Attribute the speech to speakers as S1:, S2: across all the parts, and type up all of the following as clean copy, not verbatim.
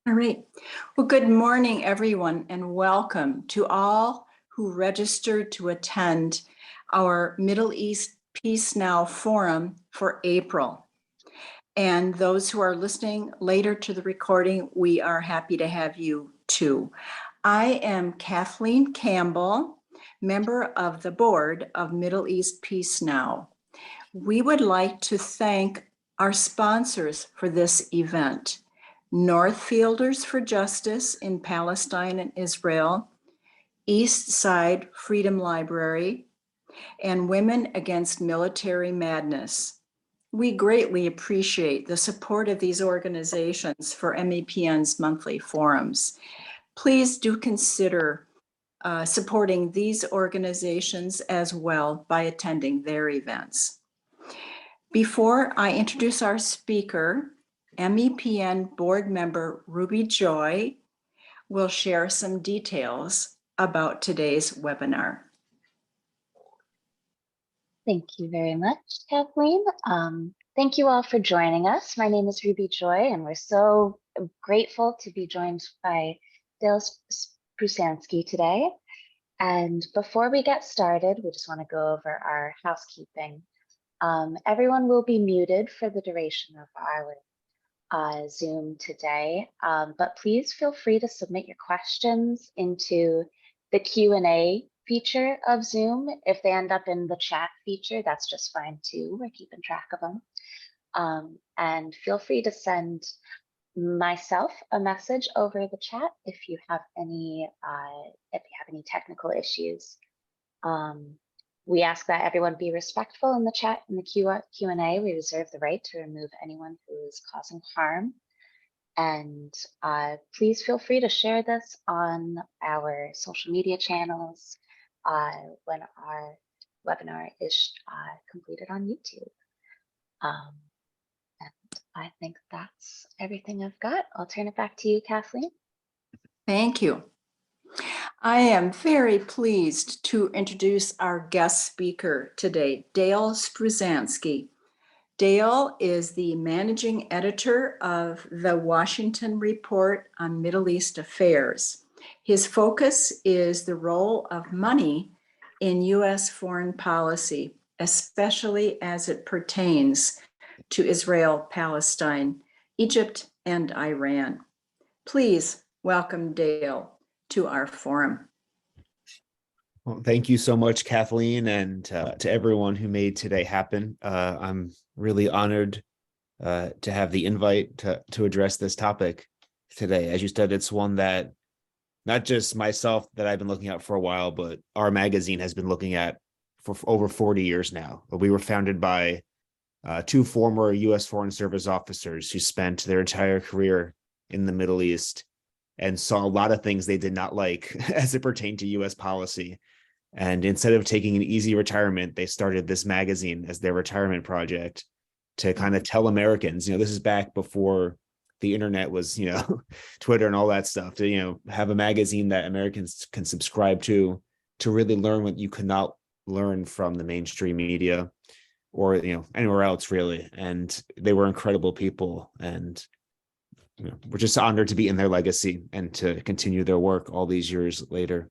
S1: All right. Well, good morning, everyone, and welcome to all who registered to attend our Middle East Peace Now Forum for April. And those who are listening later to the recording, we are happy to have you too. I am Kathleen Campbell, member of the board of Middle East Peace Now. We would like to thank our sponsors for this event. Northfielders for Justice in Palestine and Israel, East Side Freedom Library, and Women Against Military Madness. We greatly appreciate the support of these organizations for MEPN's monthly forums. Please do consider supporting these organizations as well by attending their events. Before I introduce our speaker, MEPN board member Ruby Joy will share some details about today's webinar.
S2: Thank you very much, Kathleen. Thank you all for joining us. My name is Ruby Joy, and we're so grateful to be joined by Dale Sprusansky today. And before we get started, we just want to go over our housekeeping. Everyone will be muted for the duration of our Zoom today, but please feel free to submit your questions into the Q&A feature of Zoom. If they end up in the chat feature, that's just fine too. We're keeping track of them. And feel free to send myself a message over the chat if you have any technical issues. We ask that everyone be respectful in the chat and the Q&A. We reserve the right to remove anyone who is causing harm. And please feel free to share this on our social media channels when our webinar is completed on YouTube. And I think that's everything I've got. I'll turn it back to you, Kathleen.
S1: Thank you. I am very pleased to introduce our guest speaker today, Dale Sprusansky. Dale is the managing editor of the Washington Report on Middle East Affairs. His focus is the role of money in U.S. foreign policy, especially as it pertains to Israel, Palestine, Egypt, and Iran. Please welcome Dale to our forum.
S3: Well, thank you so much, Kathleen, and to everyone who made today happen. I'm really honored to have the invite to address this topic today. As you said, it's one that not just myself that I've been looking at for a while, but our magazine has been looking at for over 40 years now. We were founded by two former U.S. Foreign Service officers who spent their entire career in the Middle East and saw a lot of things they did not like as it pertained to U.S. policy. And instead of taking an easy retirement, they started this magazine as their retirement project to kind of tell Americans, this is back before the internet was, Twitter and all that stuff, to, have a magazine that Americans can subscribe to really learn what you could not learn from the mainstream media or, anywhere else really. And they were incredible people. And we're just honored to be in their legacy and to continue their work all these years later.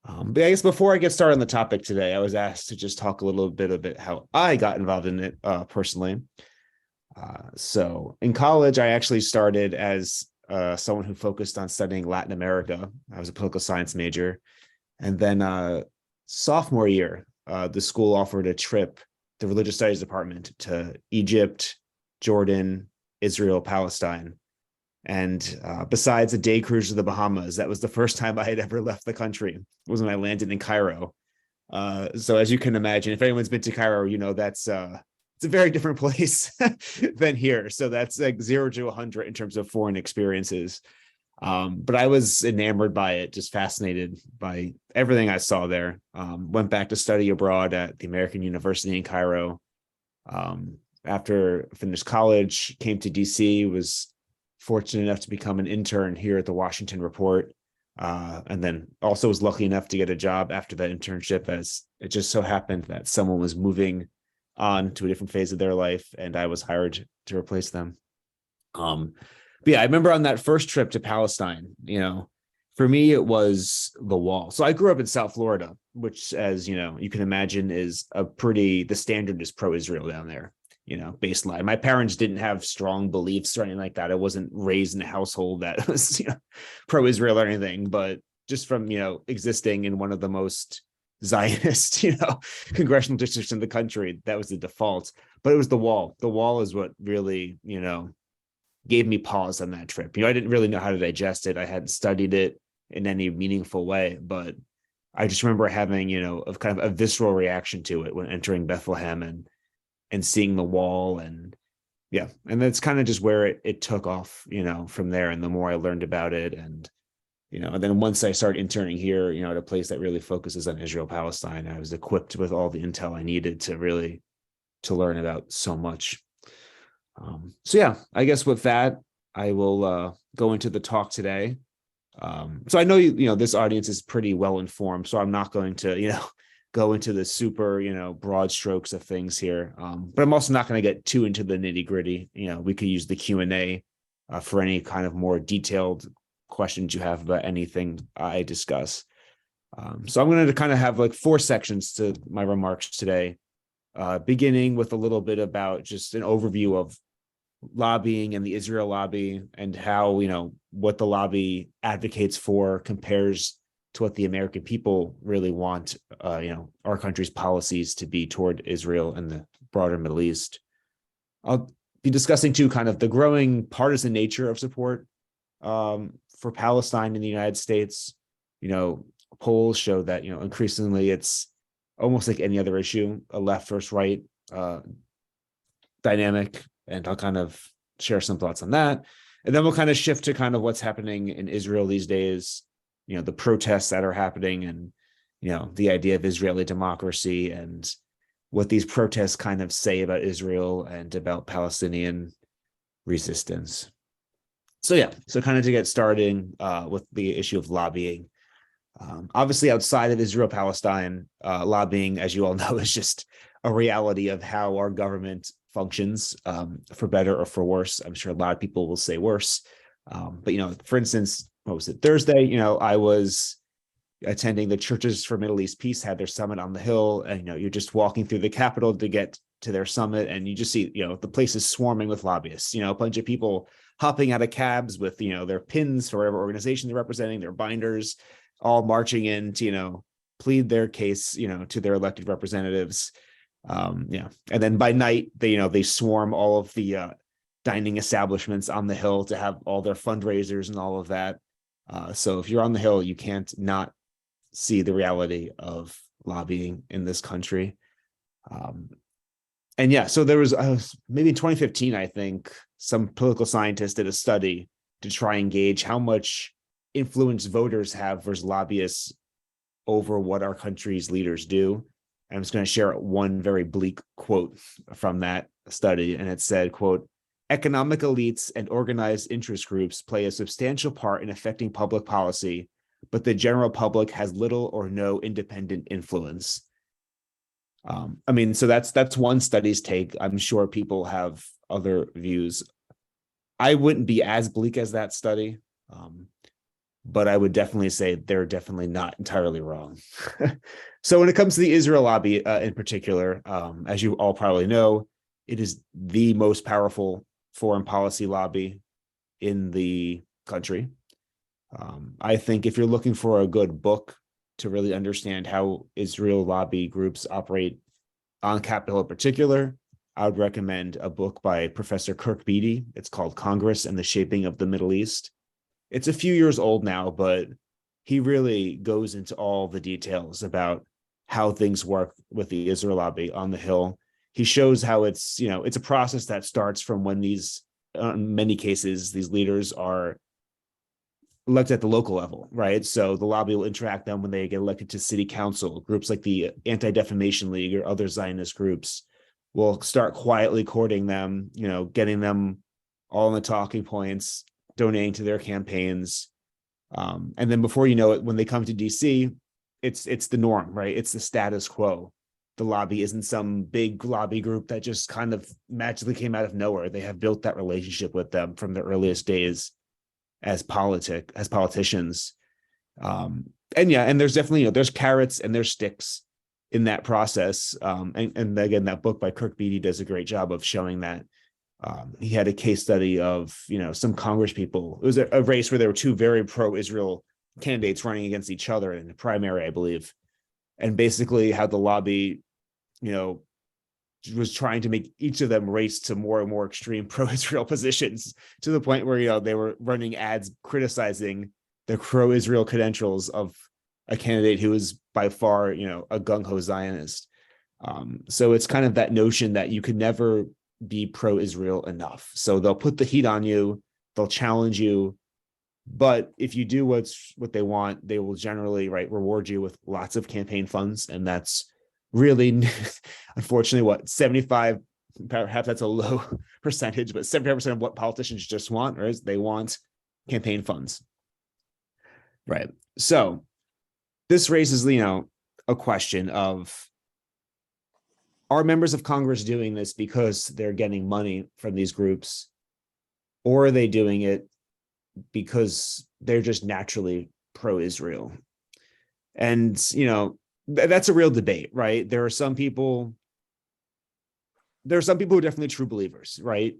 S3: But I guess before I get started on the topic today, I was asked to just talk a little bit about how I got involved in it personally. So in college, I actually started as someone who focused on studying Latin America. I was a political science major. And then sophomore year, the school offered a trip, the religious studies department, to Egypt, Jordan, Israel, Palestine. And besides a day cruise to the Bahamas, that was the first time I had ever left the country. It was when I landed in Cairo. So as you can imagine, if anyone's been to Cairo, that's it's a very different place than here. So that's like 0 to 100 in terms of foreign experiences. But I was enamored by it, just fascinated by everything I saw there. Went back to study abroad at the American University in Cairo. After I finished college, came to DC, was fortunate enough to become an intern here at the Washington Report. And then also was lucky enough to get a job after that internship, as it just so happened that someone was moving on to a different phase of their life and I was hired to replace them. But yeah, I remember on that first trip to Palestine, for me, it was the wall. So I grew up in South Florida, which, as you can imagine, is the standard is pro-Israel down there, baseline. My parents didn't have strong beliefs or anything like that. I wasn't raised in a household that was, pro-Israel or anything, but just from, existing in one of the most Zionist, congressional districts in the country, that was the default. But it was the wall. The wall is what really, gave me pause on that trip. I didn't really know how to digest it. I hadn't studied it in any meaningful way, but I just remember having, of kind of a visceral reaction to it when entering Bethlehem and seeing the wall. And yeah, and that's kind of just where it took off, from there. And the more I learned about it, and then once I started interning here, at a place that really focuses on Israel Palestine, I was equipped with all the intel I needed to learn about so much. So yeah, I guess with that, I will go into the talk today. So I know this audience is pretty well informed, so I'm not going to go into the super broad strokes of things here. But I'm also not going to get too into the nitty gritty. We could use the Q&A for any kind of more detailed questions you have about anything I discuss. So I'm going to kind of have like 4 sections to my remarks today. Beginning with a little bit about just an overview of lobbying and the Israel lobby, and how, what the lobby advocates for compares to what the American people really want, our country's policies to be toward Israel and the broader Middle East. I'll be discussing too kind of the growing partisan nature of support for Palestine in the United States. Polls show that, increasingly it's almost like any other issue, a left versus right dynamic. And I'll kind of share some thoughts on that. And then we'll kind of shift to kind of what's happening in Israel these days, the protests that are happening, and, the idea of Israeli democracy and what these protests kind of say about Israel and about Palestinian resistance. So yeah, so kind of to get started with the issue of lobbying. Obviously, outside of Israel, Palestine, lobbying, as you all know, is just a reality of how our government functions, for better or for worse. I'm sure a lot of people will say worse. But, for instance, what was it? Thursday, I was attending the Churches for Middle East Peace, had their summit on the Hill. And, you're just walking through the Capitol to get to their summit. And you just see, the place is swarming with lobbyists, a bunch of people hopping out of cabs with, their pins for whatever organization they're representing, their binders, all marching in to, plead their case, to their elected representatives. And then by night, they swarm all of the dining establishments on the Hill to have all their fundraisers and all of that. So if you're on the Hill, you can't not see the reality of lobbying in this country. And yeah, so there was maybe in 2015, I think, some political scientists did a study to try and gauge how much influence voters have versus lobbyists over what our country's leaders do. And I'm just going to share one very bleak quote from that study. And it said, quote, "Economic elites and organized interest groups play a substantial part in affecting public policy, but the general public has little or no independent influence." So that's one study's take. I'm sure people have other views. I wouldn't be as bleak as that study, but I would definitely say they're definitely not entirely wrong. So when it comes to the Israel lobby in particular, as you all probably know, it is the most powerful foreign policy lobby in the country. I think if you're looking for a good book to really understand how Israel lobby groups operate on Capitol in particular, I would recommend a book by Professor Kirk Beattie. It's called Congress and the Shaping of the Middle East. It's a few years old now, but he really goes into all the details about how things work with the Israel lobby on the Hill. He shows how it's a process that starts from when these, in many cases, these leaders are elected at the local level, right? So the lobby will interact them when they get elected to city council. Groups like the Anti-Defamation League or other Zionist groups will start quietly courting them, getting them all in the talking points, donating to their campaigns. And then before you know it, when they come to DC, it's the norm, right? It's the status quo. the lobby isn't some big lobby group that just kind of magically came out of nowhere. They have built that relationship with them from the earliest days as politicians. And there's definitely, there's carrots and there's sticks in that process. And again, that book by Kirk Beattie does a great job of showing that. He had a case study of, some Congress people. It was a race where there were two very pro-Israel candidates running against each other in the primary, I believe. And basically how the lobby, was trying to make each of them race to more and more extreme pro-Israel positions, to the point where, they were running ads criticizing the pro-Israel credentials of a candidate who was by far, a gung-ho Zionist. So it's kind of that notion that you could never be pro-Israel enough. So they'll put the heat on you, they'll challenge you, but if you do what they want, they will generally reward you with lots of campaign funds. And that's really, unfortunately, 75, perhaps that's a low percentage, but 75% of what politicians just want is they want campaign funds. Right. So this raises, a question of, are members of Congress doing this because they're getting money from these groups, or are they doing it because they're just naturally pro-Israel? And, that's a real debate, right? There are some people who are definitely true believers, right?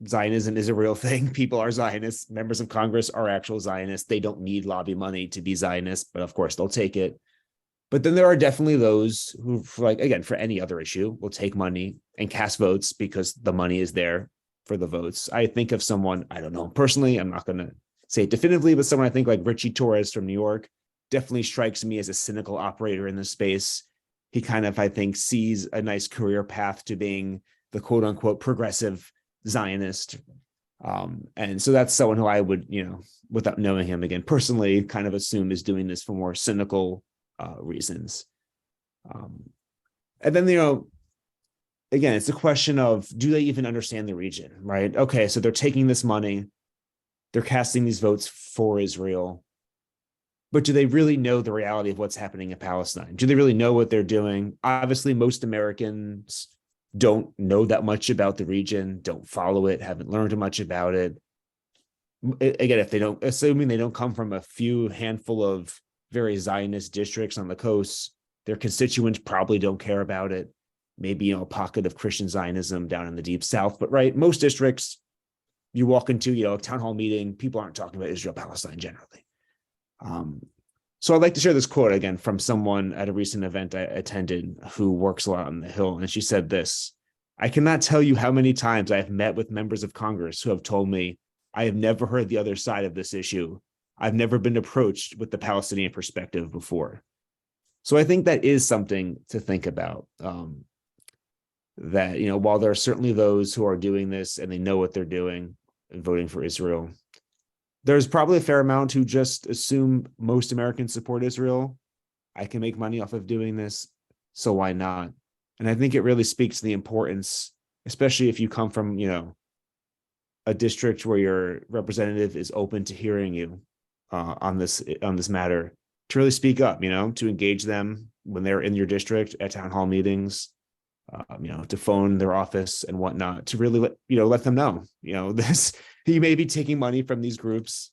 S3: Zionism is a real thing. People are Zionists. Members of Congress are actual Zionists. They don't need lobby money to be Zionists, but of course they'll take it. But then there are definitely those who, for any other issue, will take money and cast votes because the money is there for the votes. I think of someone, I don't know personally, I'm not going to say it definitively, but someone I think like Richie Torres from New York definitely strikes me as a cynical operator in this space. He kind of, I think, sees a nice career path to being the quote unquote progressive Zionist. And so that's someone who I would, without knowing him again personally, kind of assume is doing this for more cynical reasons. And then, again, it's a question of, do they even understand the region, right? Okay, so they're taking this money, they're casting these votes for Israel, but do they really know the reality of what's happening in Palestine? Do they really know what they're doing? Obviously, most Americans don't know that much about the region, don't follow it, haven't learned much about it. Again, if they don't, assuming they don't come from a few handful of very Zionist districts on the coast, their constituents probably don't care about it. Maybe, a pocket of Christian Zionism down in the deep South, but most districts, you walk into, a town hall meeting, people aren't talking about Israel, Palestine generally. So I'd like to share this quote again from someone at a recent event I attended who works a lot on the Hill. And she said this: "I cannot tell you how many times I have met with members of Congress who have told me, I have never heard the other side of this issue. I've never been approached with the Palestinian perspective before." So I think that is something to think about. That, while there are certainly those who are doing this and they know what they're doing and voting for Israel, there's probably a fair amount who just assume most Americans support Israel. I can make money off of doing this, so why not? And I think it really speaks to the importance, especially if you come from, a district where your representative is open to hearing you on this matter, to really speak up, to engage them when they're in your district at town hall meetings, to phone their office and whatnot, to really let them know, this, you may be taking money from these groups,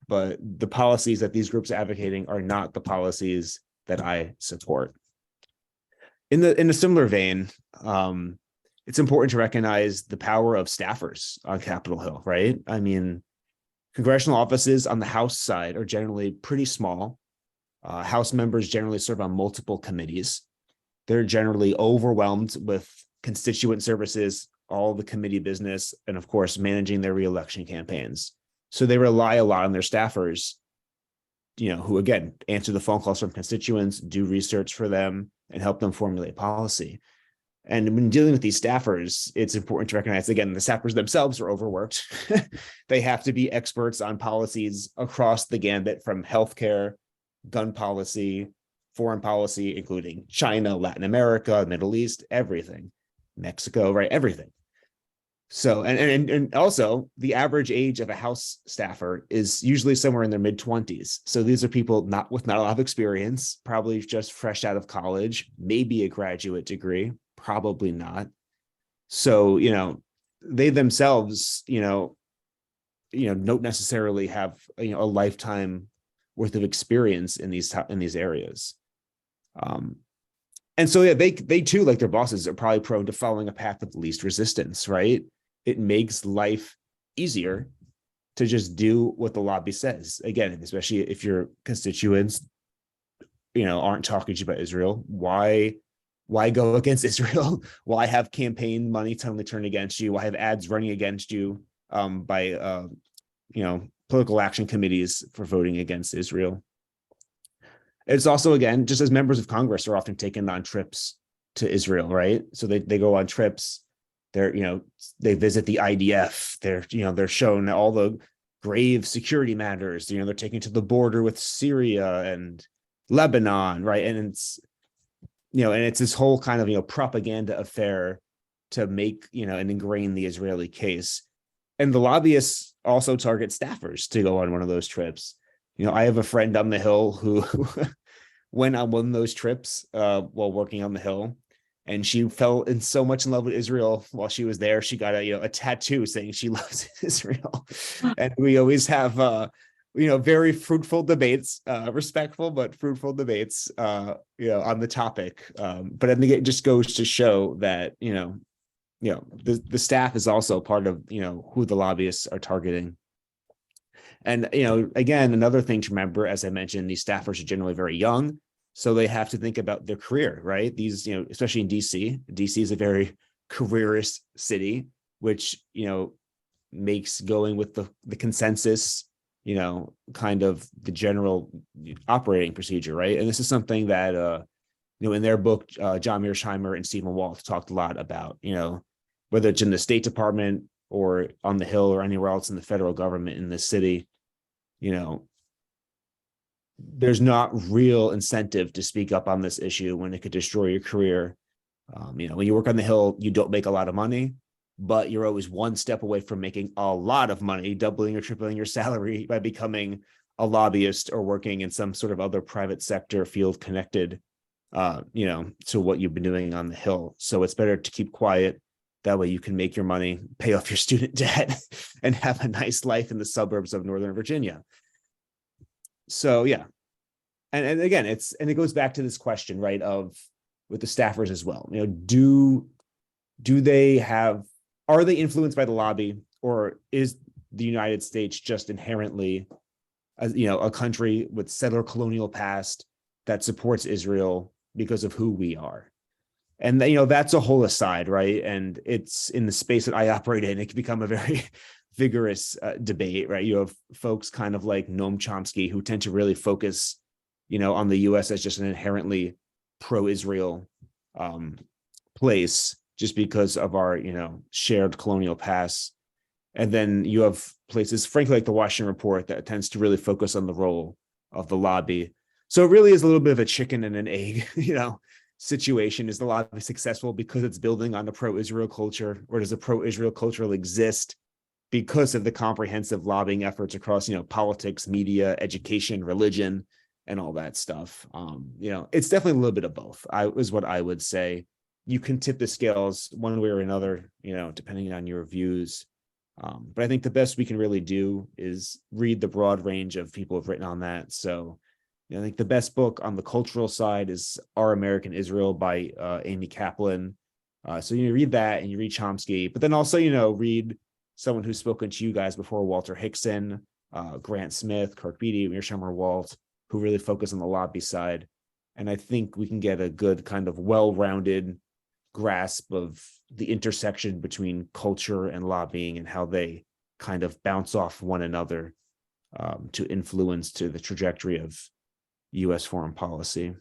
S3: but the policies that these groups are advocating are not the policies that I support. In a similar vein, it's important to recognize the power of staffers on Capitol Hill, right? I mean, congressional offices on the House side are generally pretty small. House members generally serve on multiple committees. They're generally overwhelmed with constituent services, all the committee business, and of course, managing their reelection campaigns. So they rely a lot on their staffers, who again, answer the phone calls from constituents, do research for them, and help them formulate policy. And when dealing with these staffers, it's important to recognize, again, the staffers themselves are overworked. They have to be experts on policies across the gambit, from healthcare, gun policy, foreign policy, including China, Latin America, Middle East, everything, Mexico, right? Everything. So, and also the average age of a House staffer is usually somewhere in their mid-20s. So these are people with not a lot of experience, probably just fresh out of college, maybe a graduate degree, probably not. So, they themselves, don't necessarily have, a lifetime worth of experience in these areas. And so, yeah, they too, like their bosses, are probably prone to following a path of least resistance, right? It makes life easier to just do what the lobby says. Again, especially if your constituents, aren't talking to you about Israel, why go against Israel? Why have campaign money suddenly turn against you? Why have ads running against you by political action committees for voting against Israel? It's also, again, just as members of Congress are often taken on trips to Israel, right? So they go on trips. They visit the IDF. They're shown all the grave security matters. They're taken to the border with Syria and Lebanon, right? And it's this whole kind of propaganda affair to make and ingrain the Israeli case. And the lobbyists also target staffers to go on one of those trips. I have a friend on the Hill who went on one of those trips while working on the Hill, and she fell in so much in love with Israel while she was there. She got a tattoo saying she loves Israel. And we always have very fruitful debates, respectful but fruitful debates, on the topic. But I think it just goes to show that the staff is also part of who the lobbyists are targeting. And again, another thing to remember, as I mentioned, these staffers are generally very young, so they have to think about their career, right? These, especially in DC. DC is a very careerist city, which makes going with the consensus, kind of the general operating procedure, right? And this is something that in their book, John Mearsheimer and Stephen Walt talked a lot about, whether it's in the State Department or on the Hill or anywhere else in the federal government in this city, there's not real incentive to speak up on this issue when it could destroy your career. When you work on the Hill, you don't make a lot of money, but you're always one step away from making a lot of money, doubling or tripling your salary by becoming a lobbyist or working in some sort of other private sector field connected, to what you've been doing on the Hill. So it's better to keep quiet. That way you can make your money, pay off your student debt, and have a nice life in the suburbs of Northern Virginia. So, yeah. And again, it goes back to this question, right, of with the staffers as well. Are they influenced by the lobby, or is the United States just inherently, a country with settler colonial past that supports Israel because of who we are? And that's a whole aside, right? And it's in the space that I operate in, it can become a very vigorous debate, right? You have folks kind of like Noam Chomsky who tend to really focus, on the U.S. as just an inherently pro-Israel place, just because of our, shared colonial past. And then you have places, frankly, like the Washington Report, that tends to really focus on the role of the lobby. So it really is a little bit of a chicken and an egg, situation. Is the lobby successful because it's building on a pro-Israel culture, or does a pro-Israel culture exist because of the comprehensive lobbying efforts across, politics, media, education, religion, and all that stuff? It's definitely a little bit of both, is what I would say. You can tip the scales one way or another, depending on your views. But I think the best we can really do is read the broad range of people who've written on that. So I think the best book on the cultural side is Our American Israel by Amy Kaplan. So you read that, and you read Chomsky, but then also, read someone who's spoken to you guys before, Walter Hickson, Grant Smith, Kirk Beattie, Mearsheimer Walt, who really focus on the lobby side. And I think we can get a good kind of well-rounded grasp of the intersection between culture and lobbying and how they kind of bounce off one another to influence to the trajectory of U.S. foreign policy.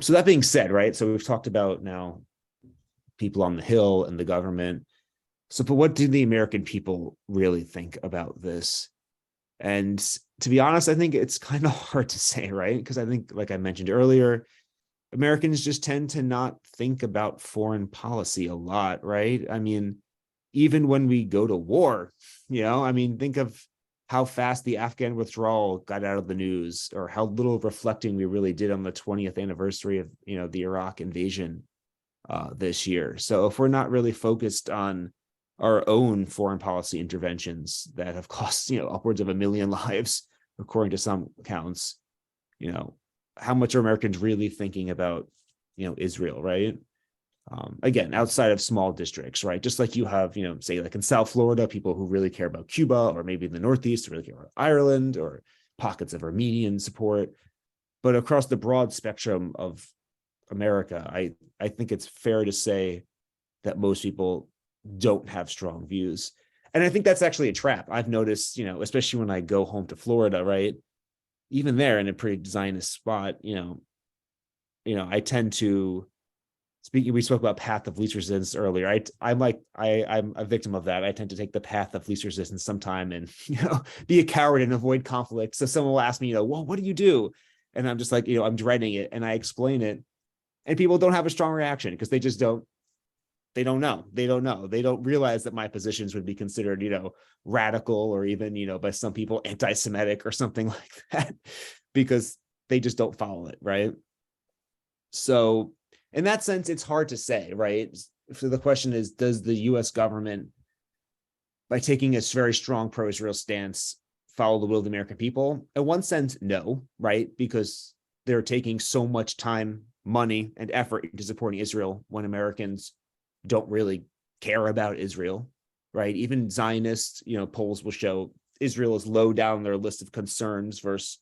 S3: So that being said, right, so we've talked about now people on the Hill and the government. So, but what do the American people really think about this? And to be honest, I think it's kind of hard to say, right? Because I think, like I mentioned earlier, Americans just tend to not think about foreign policy a lot, right? I mean, even when we go to war, I mean, think of how fast the Afghan withdrawal got out of the news, or how little reflecting we really did on the 20th anniversary of, the Iraq invasion this year. So if we're not really focused on our own foreign policy interventions that have cost, upwards of 1 million lives, according to some accounts, how much are Americans really thinking about, Israel, right? Again, outside of small districts, right? Just like you have, say like in South Florida, people who really care about Cuba, or maybe in the Northeast, who really care about Ireland, or pockets of Armenian support. But across the broad spectrum of America, I think it's fair to say that most people don't have strong views. And I think that's actually a trap. I've noticed, especially when I go home to Florida, right? Even there, in a pretty Zionist spot, I tend to we spoke about path of least resistance earlier. I'm a victim of that. I tend to take the path of least resistance sometime and, be a coward and avoid conflict. So someone will ask me, well, what do you do? And I'm just like, I'm dreading it. And I explain it, and people don't have a strong reaction because they just don't know. They don't realize that my positions would be considered, radical, or even, by some people anti-Semitic or something like that, because they just don't follow it, right? So in that sense, it's hard to say, right? So the question is, does the US government, by taking a very strong pro-Israel stance, follow the will of the American people? In one sense, no, right? Because they're taking so much time, money, and effort into supporting Israel when Americans don't really care about Israel, right? Even Zionist, polls will show Israel is low down their list of concerns versus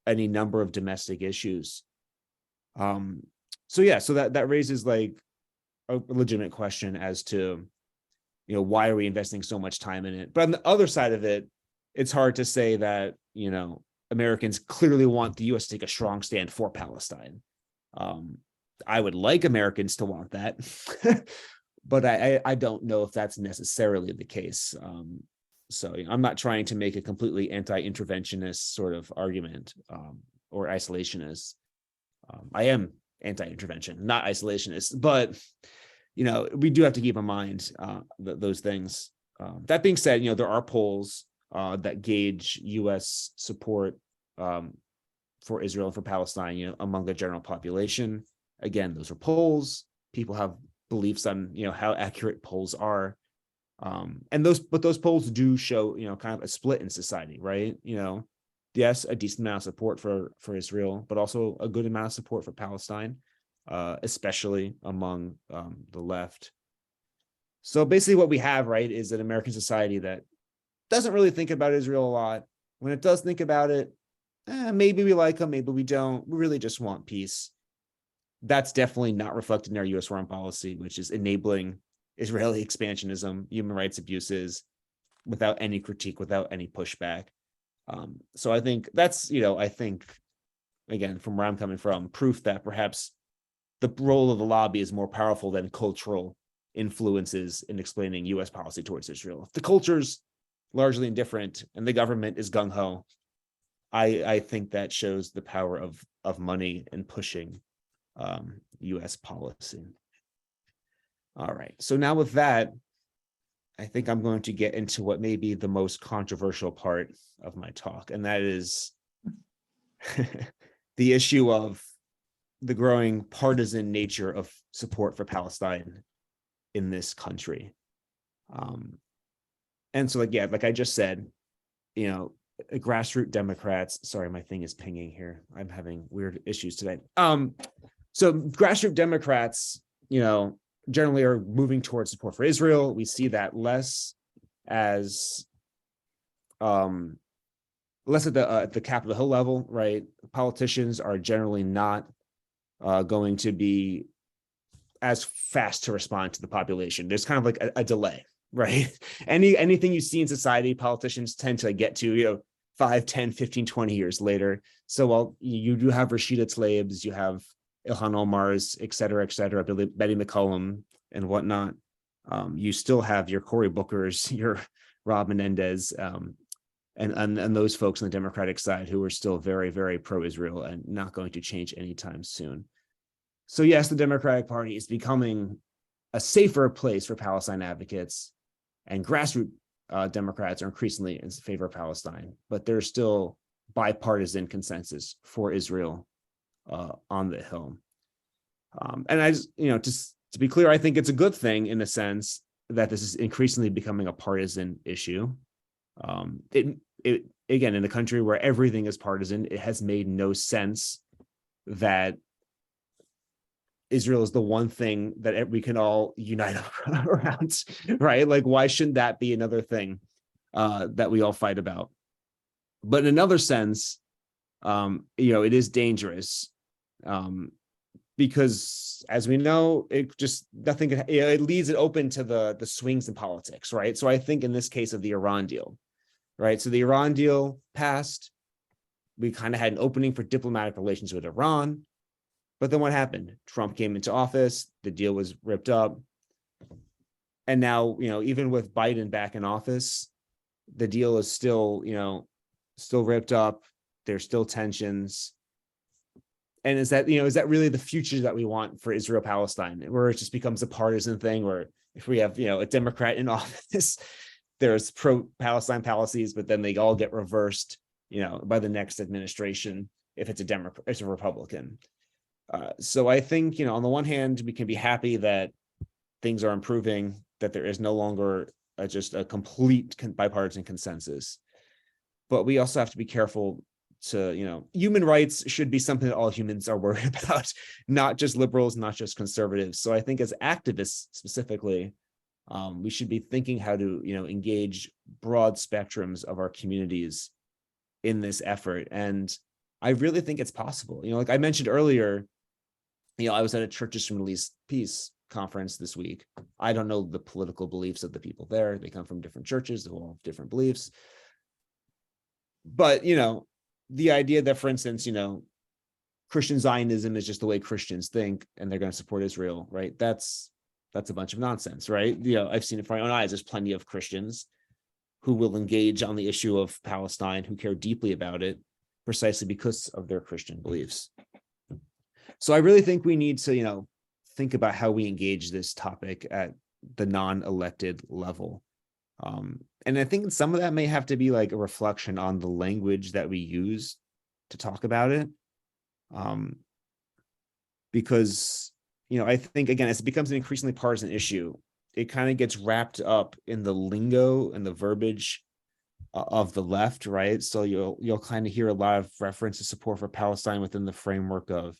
S3: any number of domestic issues. So that raises like a legitimate question as to, why are we investing so much time in it? But on the other side of it, it's hard to say that, Americans clearly want the US to take a strong stand for Palestine. I would like Americans to want that, but I don't know if that's necessarily the case. So I'm not trying to make a completely anti-interventionist sort of argument, or isolationist. I am anti-intervention, not isolationist, but we do have to keep in mind those things. That being said, there are polls that gauge U.S. support for Israel and for Palestine, among the general population. Again, those are polls. People have beliefs on how accurate polls are, and those polls do show kind of a split in society, right? Yes, a decent amount of support for Israel, but also a good amount of support for Palestine, especially among the left. So basically what we have, right, is an American society that doesn't really think about Israel a lot. When it does think about it, maybe we like them, maybe we don't. We really just want peace. That's definitely not reflected in our U.S. foreign policy, which is enabling Israeli expansionism, human rights abuses, without any critique, without any pushback. So I think that's, again, from where I'm coming from, proof that perhaps the role of the lobby is more powerful than cultural influences in explaining U.S. policy towards Israel. If the culture's largely indifferent and the government is gung-ho, I think that shows the power of money and pushing U.S. policy. All right, so now with that, I think I'm going to get into what may be the most controversial part of my talk, and that is the issue of the growing partisan nature of support for Palestine in this country. And so, like I just said, grassroots Democrats, sorry, my thing is pinging here. I'm having weird issues today. So grassroots Democrats, generally are moving towards support for Israel. We see that less as less at the Capitol Hill level, right? Politicians are generally not going to be as fast to respond to the population. There's kind of like a delay, right? Anything you see in society, politicians tend to get to, 5, 10, 15, 20 years later. So while you do have Rashida Tlaib's, you have Ilhan Omar's, et cetera, Betty McCollum and whatnot, you still have your Cory Booker's, your Rob Menendez, and those folks on the Democratic side who are still very, very pro-Israel and not going to change anytime soon. So yes, the Democratic Party is becoming a safer place for Palestine advocates, and grassroots Democrats are increasingly in favor of Palestine, but there's still bipartisan consensus for Israel on the Hill. And I just, just to be clear, I think it's a good thing in the sense that this is increasingly becoming a partisan issue. It again, in a country where everything is partisan, it has made no sense that Israel is the one thing that we can all unite around, right? Like, why shouldn't that be another thing that we all fight about? But in another sense, it is dangerous because, as we know, it just nothing. It leaves it open to the swings in politics, right? So I think in this case of the Iran deal, right? So the Iran deal passed. We kind of had an opening for diplomatic relations with Iran. But then what happened? Trump came into office, the deal was ripped up. And now, even with Biden back in office, the deal is still ripped up. There's still tensions. And is that really the future that we want for Israel-Palestine, where it just becomes a partisan thing, where if we have, a Democrat in office, there's pro-Palestine policies, but then they all get reversed, by the next administration, if it's it's a Republican. So I think, on the one hand, we can be happy that things are improving, that there is no longer just a complete bipartisan consensus. But we also have to be careful to, human rights should be something that all humans are worried about, not just liberals, not just conservatives. So I think as activists specifically, we should be thinking how to, engage broad spectrums of our communities in this effort. And I really think it's possible. Like I mentioned earlier, I was at a Churches for Middle East Peace conference this week. I don't know the political beliefs of the people there. They come from different churches, they all have different beliefs. But, the idea that, for instance, Christian Zionism is just the way Christians think and they're going to support Israel, right? That's a bunch of nonsense, right? I've seen it from my own eyes. There's plenty of Christians who will engage on the issue of Palestine, who care deeply about it, precisely because of their Christian beliefs. So I really think we need to, think about how we engage this topic at the non-elected level. And I think some of that may have to be like a reflection on the language that we use to talk about it. Because, I think, again, as it becomes an increasingly partisan issue, it kind of gets wrapped up in the lingo and the verbiage of the left, right? So you'll kind of hear a lot of reference to support for Palestine within the framework of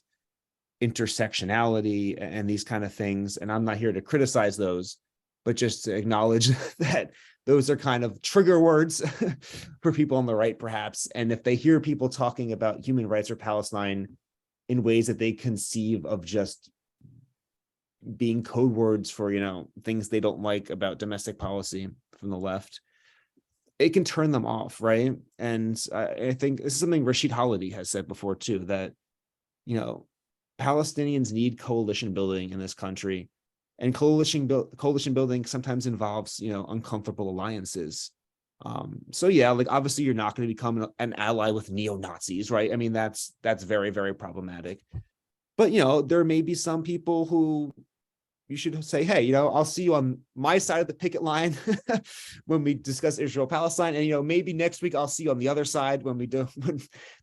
S3: intersectionality and these kind of things. And I'm not here to criticize those, but just to acknowledge that those are kind of trigger words for people on the right, perhaps. And if they hear people talking about human rights or Palestine in ways that they conceive of just being code words for, things they don't like about domestic policy from the left, it can turn them off, right? And I think this is something Rashid Holiday has said before too, that, Palestinians need coalition building in this country, and coalition building sometimes involves, uncomfortable alliances. So yeah, like obviously you're not going to become an ally with neo-Nazis, right? I mean, that's very, very problematic. But, there may be some people who you should say, hey, I'll see you on my side of the picket line when we discuss Israel-Palestine. And, maybe next week I'll see you on the other side when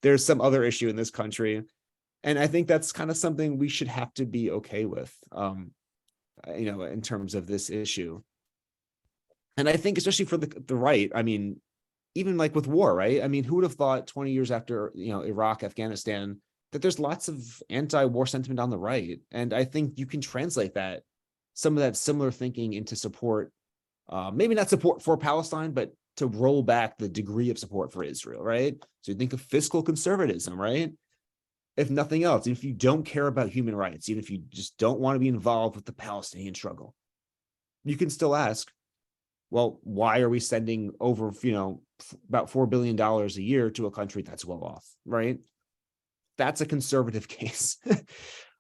S3: there's some other issue in this country. And I think that's kind of something we should have to be okay with, in terms of this issue. And I think especially for the right, I mean, even like with war, right? I mean, who would have thought 20 years after, Iraq, Afghanistan, that there's lots of anti-war sentiment on the right. And I think you can translate some of that similar thinking into support, maybe not support for Palestine, but to roll back the degree of support for Israel, right? So you think of fiscal conservatism, right? If nothing else, if you don't care about human rights, even if you just don't want to be involved with the Palestinian struggle, you can still ask, well, why are we sending over, about $4 billion a year to a country that's well off, right? That's a conservative case.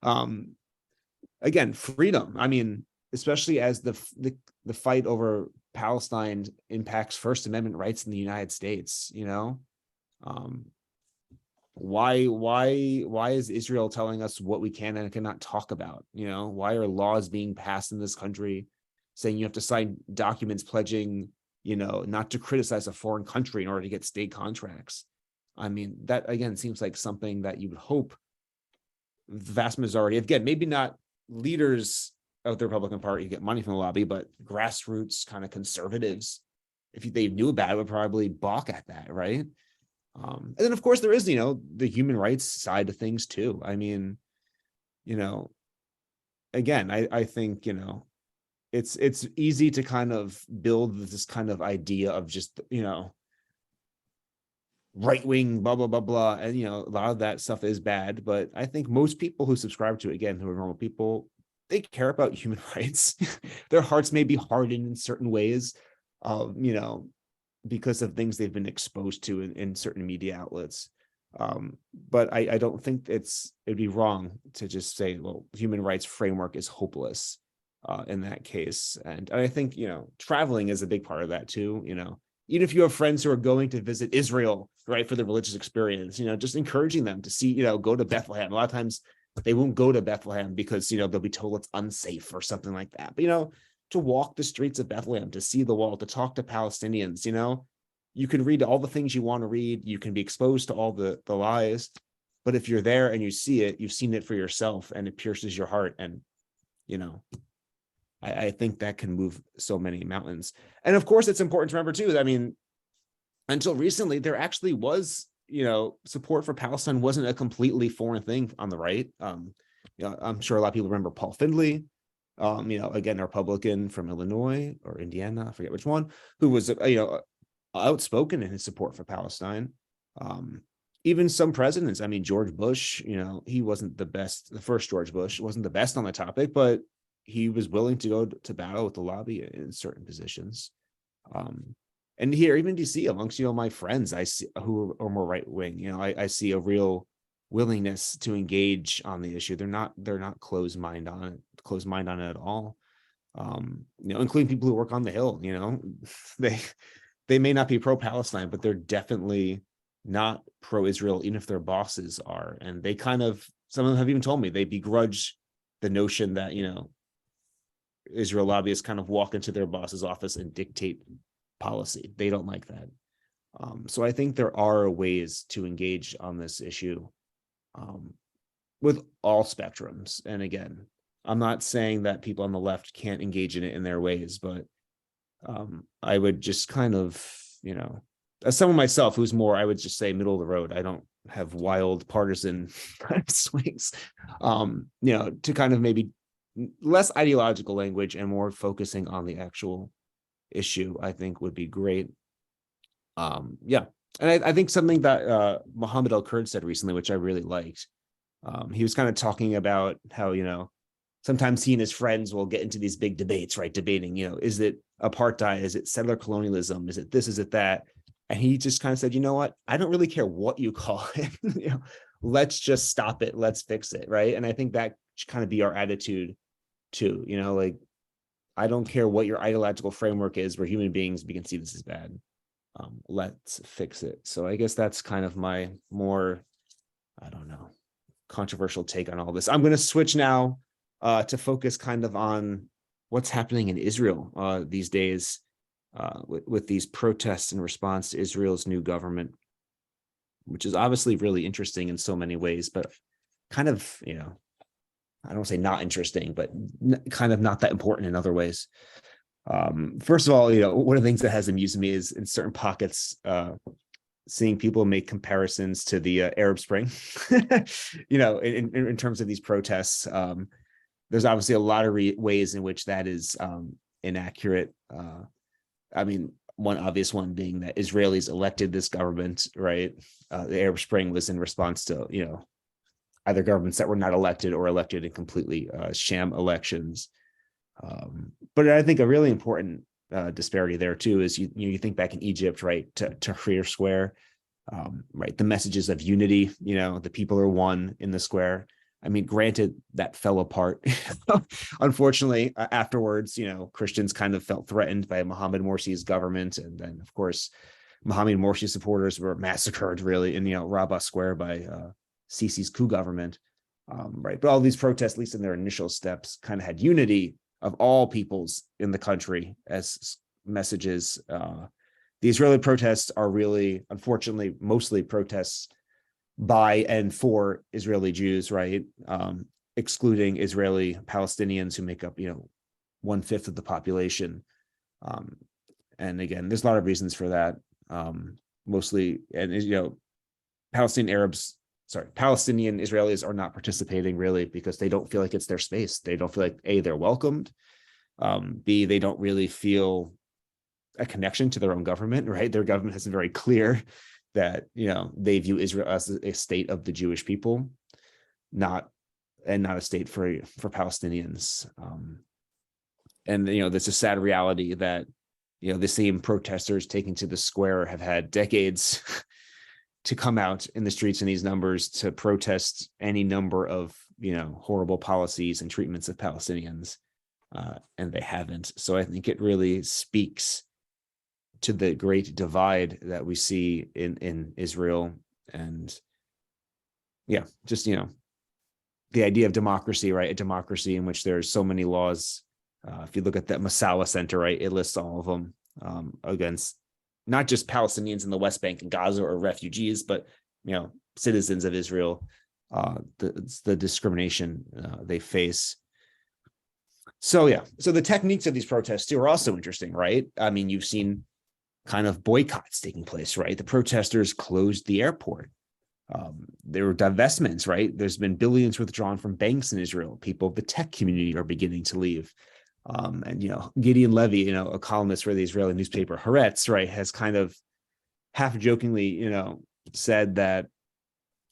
S3: Again, freedom. I mean, especially as the fight over Palestine impacts First Amendment rights in the United States, why is Israel telling us what we can and cannot talk about? Why are laws being passed in this country saying you have to sign documents pledging, not to criticize a foreign country in order to get state contracts? I mean, that again seems like something that you would hope the vast majority, again, maybe not leaders of the Republican Party get money from the lobby, but grassroots kind of conservatives, if they knew about it, would probably balk at that, right? And then, of course, there is, the human rights side of things too. I mean, again, I think, it's easy to kind of build this kind of idea of just, right-wing, blah, blah, blah, blah. And, a lot of that stuff is bad. But I think most people who subscribe to it, again, who are normal people, they care about human rights. Their hearts may be hardened in certain ways, because of things they've been exposed to in certain media outlets. But I don't think it'd be wrong to just say, well, human rights framework is hopeless in that case. And I think, traveling is a big part of that too. Even if you have friends who are going to visit Israel, right, for the religious experience, just encouraging them to see, go to Bethlehem. A lot of times they won't go to Bethlehem because, they'll be told it's unsafe or something like that. But, to walk the streets of Bethlehem, to see the wall, to talk to Palestinians, you can read all the things you want to read. You can be exposed to all the lies. But if you're there and you see it, you've seen it for yourself and it pierces your heart. And, I think that can move so many mountains. And of course, it's important to remember too, I mean, until recently, there actually was, support for Palestine wasn't a completely foreign thing on the right. I'm sure a lot of people remember Paul Findley, again, a Republican from Illinois or Indiana, I forget which one, who was, outspoken in his support for Palestine. Even some presidents, I mean, George Bush, he wasn't the best, the first George Bush wasn't the best on the topic, but he was willing to go to battle with the lobby in certain positions. And here, even DC, amongst, my friends, I see who are more right wing, I see a real willingness to engage on the issue. They're not closed mind on it at all. Including people who work on the Hill, they may not be pro-Palestine, but they're definitely not pro-Israel, even if their bosses are. And they some of them have even told me they begrudge the notion that, Israel lobbyists kind of walk into their boss's office and dictate policy. They don't like that. So I think there are ways to engage on this issue with all spectrums. And again, I'm not saying that people on the left can't engage in it in their ways, but I would just kind of, as someone myself who's more, I would just say middle of the road. I don't have wild partisan swings, to kind of maybe less ideological language and more focusing on the actual issue, I think would be great. Yeah. And I think something that Mohammed El-Kurd said recently, which I really liked, he was kind of talking about how, sometimes he and his friends will get into these big debates, right? Debating, is it apartheid? Is it settler colonialism? Is it this? Is it that? And he just kind of said, you know what? I don't really care what you call it. Let's just stop it. Let's fix it, right? And I think that should kind of be our attitude too. I don't care what your ideological framework is. We're human beings. We can see this is bad. Let's fix it. So I guess that's kind of my more, I don't know, controversial take on all this. I'm going to switch now to focus kind of on what's happening in Israel these days with these protests in response to Israel's new government, which is obviously really interesting in so many ways, but kind of, I don't say not interesting, but kind of not that important in other ways. First of all, one of the things that has amused me is in certain pockets, seeing people make comparisons to the Arab Spring, in terms of these protests. There's obviously a lot of ways in which that is inaccurate. I mean, one obvious one being that Israelis elected this government, right? The Arab Spring was in response to, either governments that were not elected or elected in completely sham elections. But I think a really important disparity there too is you think back in Egypt, right, to Tahrir Square, right, the messages of unity, the people are one in the square. I mean, granted, that fell apart. Unfortunately, afterwards, Christians kind of felt threatened by Mohammed Morsi's government, and then, of course, Mohammed Morsi supporters were massacred really in, Rabat Square by Sisi's coup government. Right. But all these protests, at least in their initial steps, kind of had unity of all peoples in the country as messages. The Israeli protests are really, unfortunately, mostly protests by and for Israeli Jews, right? Excluding Israeli Palestinians who make up, 1/5 of the population. And again, there's a lot of reasons for that. Mostly, and Palestinian Israelis are not participating really because they don't feel like it's their space. They don't feel like A, they're welcomed. B, they don't really feel a connection to their own government, right? Their government has been very clear that, they view Israel as a state of the Jewish people, not a state for Palestinians. And, there's a sad reality that, the same protesters taking to the square have had decades to come out in the streets in these numbers to protest any number of, horrible policies and treatments of Palestinians. And they haven't. So I think it really speaks to the great divide that we see in Israel. And yeah, just, the idea of democracy, right? A democracy in which there's so many laws. If you look at that Masala Center, right, it lists all of them against not just Palestinians in the West Bank and Gaza or refugees, but, citizens of Israel, the discrimination they face. So, yeah. So the techniques of these protests too are also interesting, right? I mean, you've seen kind of boycotts taking place, right? The protesters closed the airport. There were divestments, right? There's been billions withdrawn from banks in Israel. People of the tech community are beginning to leave. And, Gideon Levy, a columnist for the Israeli newspaper Haaretz, right, has kind of half jokingly, said that,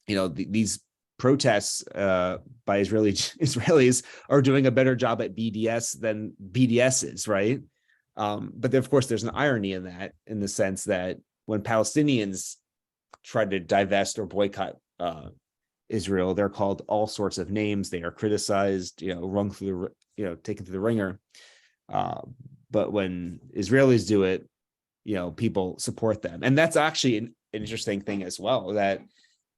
S3: these protests by Israelis are doing a better job at BDS than BDS is, right? But of course, there's an irony in that, in the sense that when Palestinians try to divest or boycott Israel, they're called all sorts of names. They are criticized, rung through the, taken through the ringer. But when Israelis do it, people support them. And that's actually an interesting thing as well, that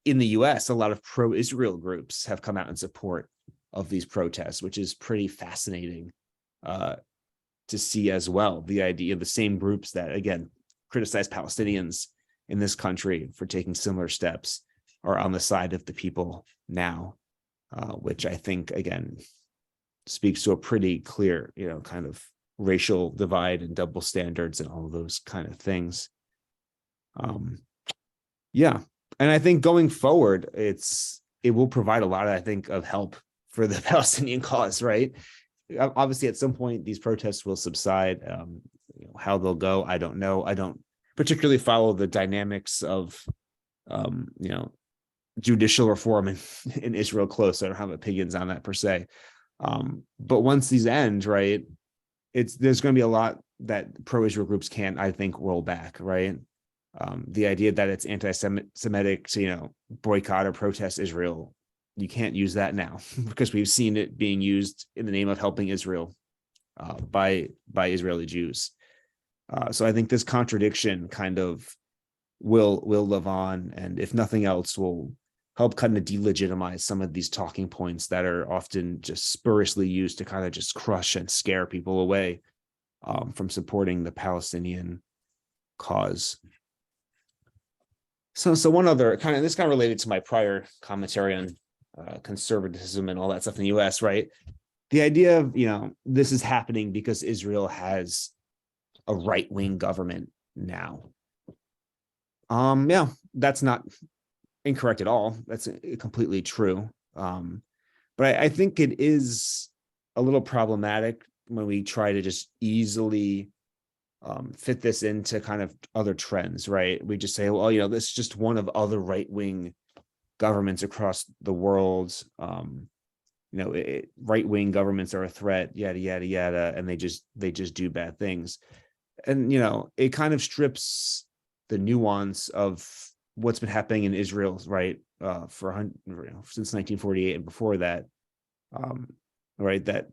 S3: in the US, a lot of pro-Israel groups have come out in support of these protests, which is pretty fascinating to see as well. The idea of the same groups that, again, criticize Palestinians in this country for taking similar steps are on the side of the people now, which I think, again, speaks to a pretty clear, kind of racial divide and double standards and all of those kind of things. Yeah. And I think going forward, it will provide a lot, I think, of help for the Palestinian cause, right? Obviously, at some point, these protests will subside. How they'll go, I don't know. I don't particularly follow the dynamics of, judicial reform in Israel close. So I don't have opinions on that per se. But once these end, right, there's going to be a lot that pro-Israel groups can't, I think, roll back, right? The idea that it's anti-Semitic to, boycott or protest Israel, you can't use that now because we've seen it being used in the name of helping Israel by Israeli Jews. So I think this contradiction kind of will live on, and if nothing else, will help kind of delegitimize some of these talking points that are often just spuriously used to kind of just crush and scare people away from supporting the Palestinian cause. So one other this kind of related to my prior commentary on conservatism and all that stuff in the US, right? The idea of, this is happening because Israel has a right-wing government now. Yeah, that's not incorrect at all. That's completely true. But I think it is a little problematic when we try to just easily fit this into kind of other trends, right? We just say, well, this is just one of other right-wing governments across the world. Right-wing governments are a threat, yada, yada, yada, and they just do bad things. And, it kind of strips the nuance of what's been happening in Israel, right, since 1948 and before that, right, that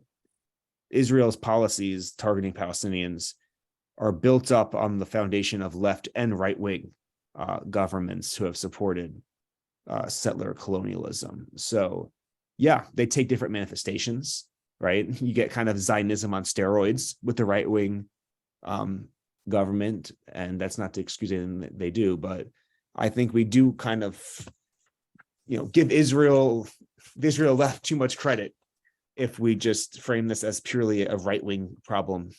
S3: Israel's policies targeting Palestinians are built up on the foundation of left and right-wing governments who have supported settler colonialism. So yeah, they take different manifestations, right? You get kind of Zionism on steroids with the right-wing government, and that's not to excuse anything that they do, but I think we do kind of, give the Israel left too much credit if we just frame this as purely a right-wing problem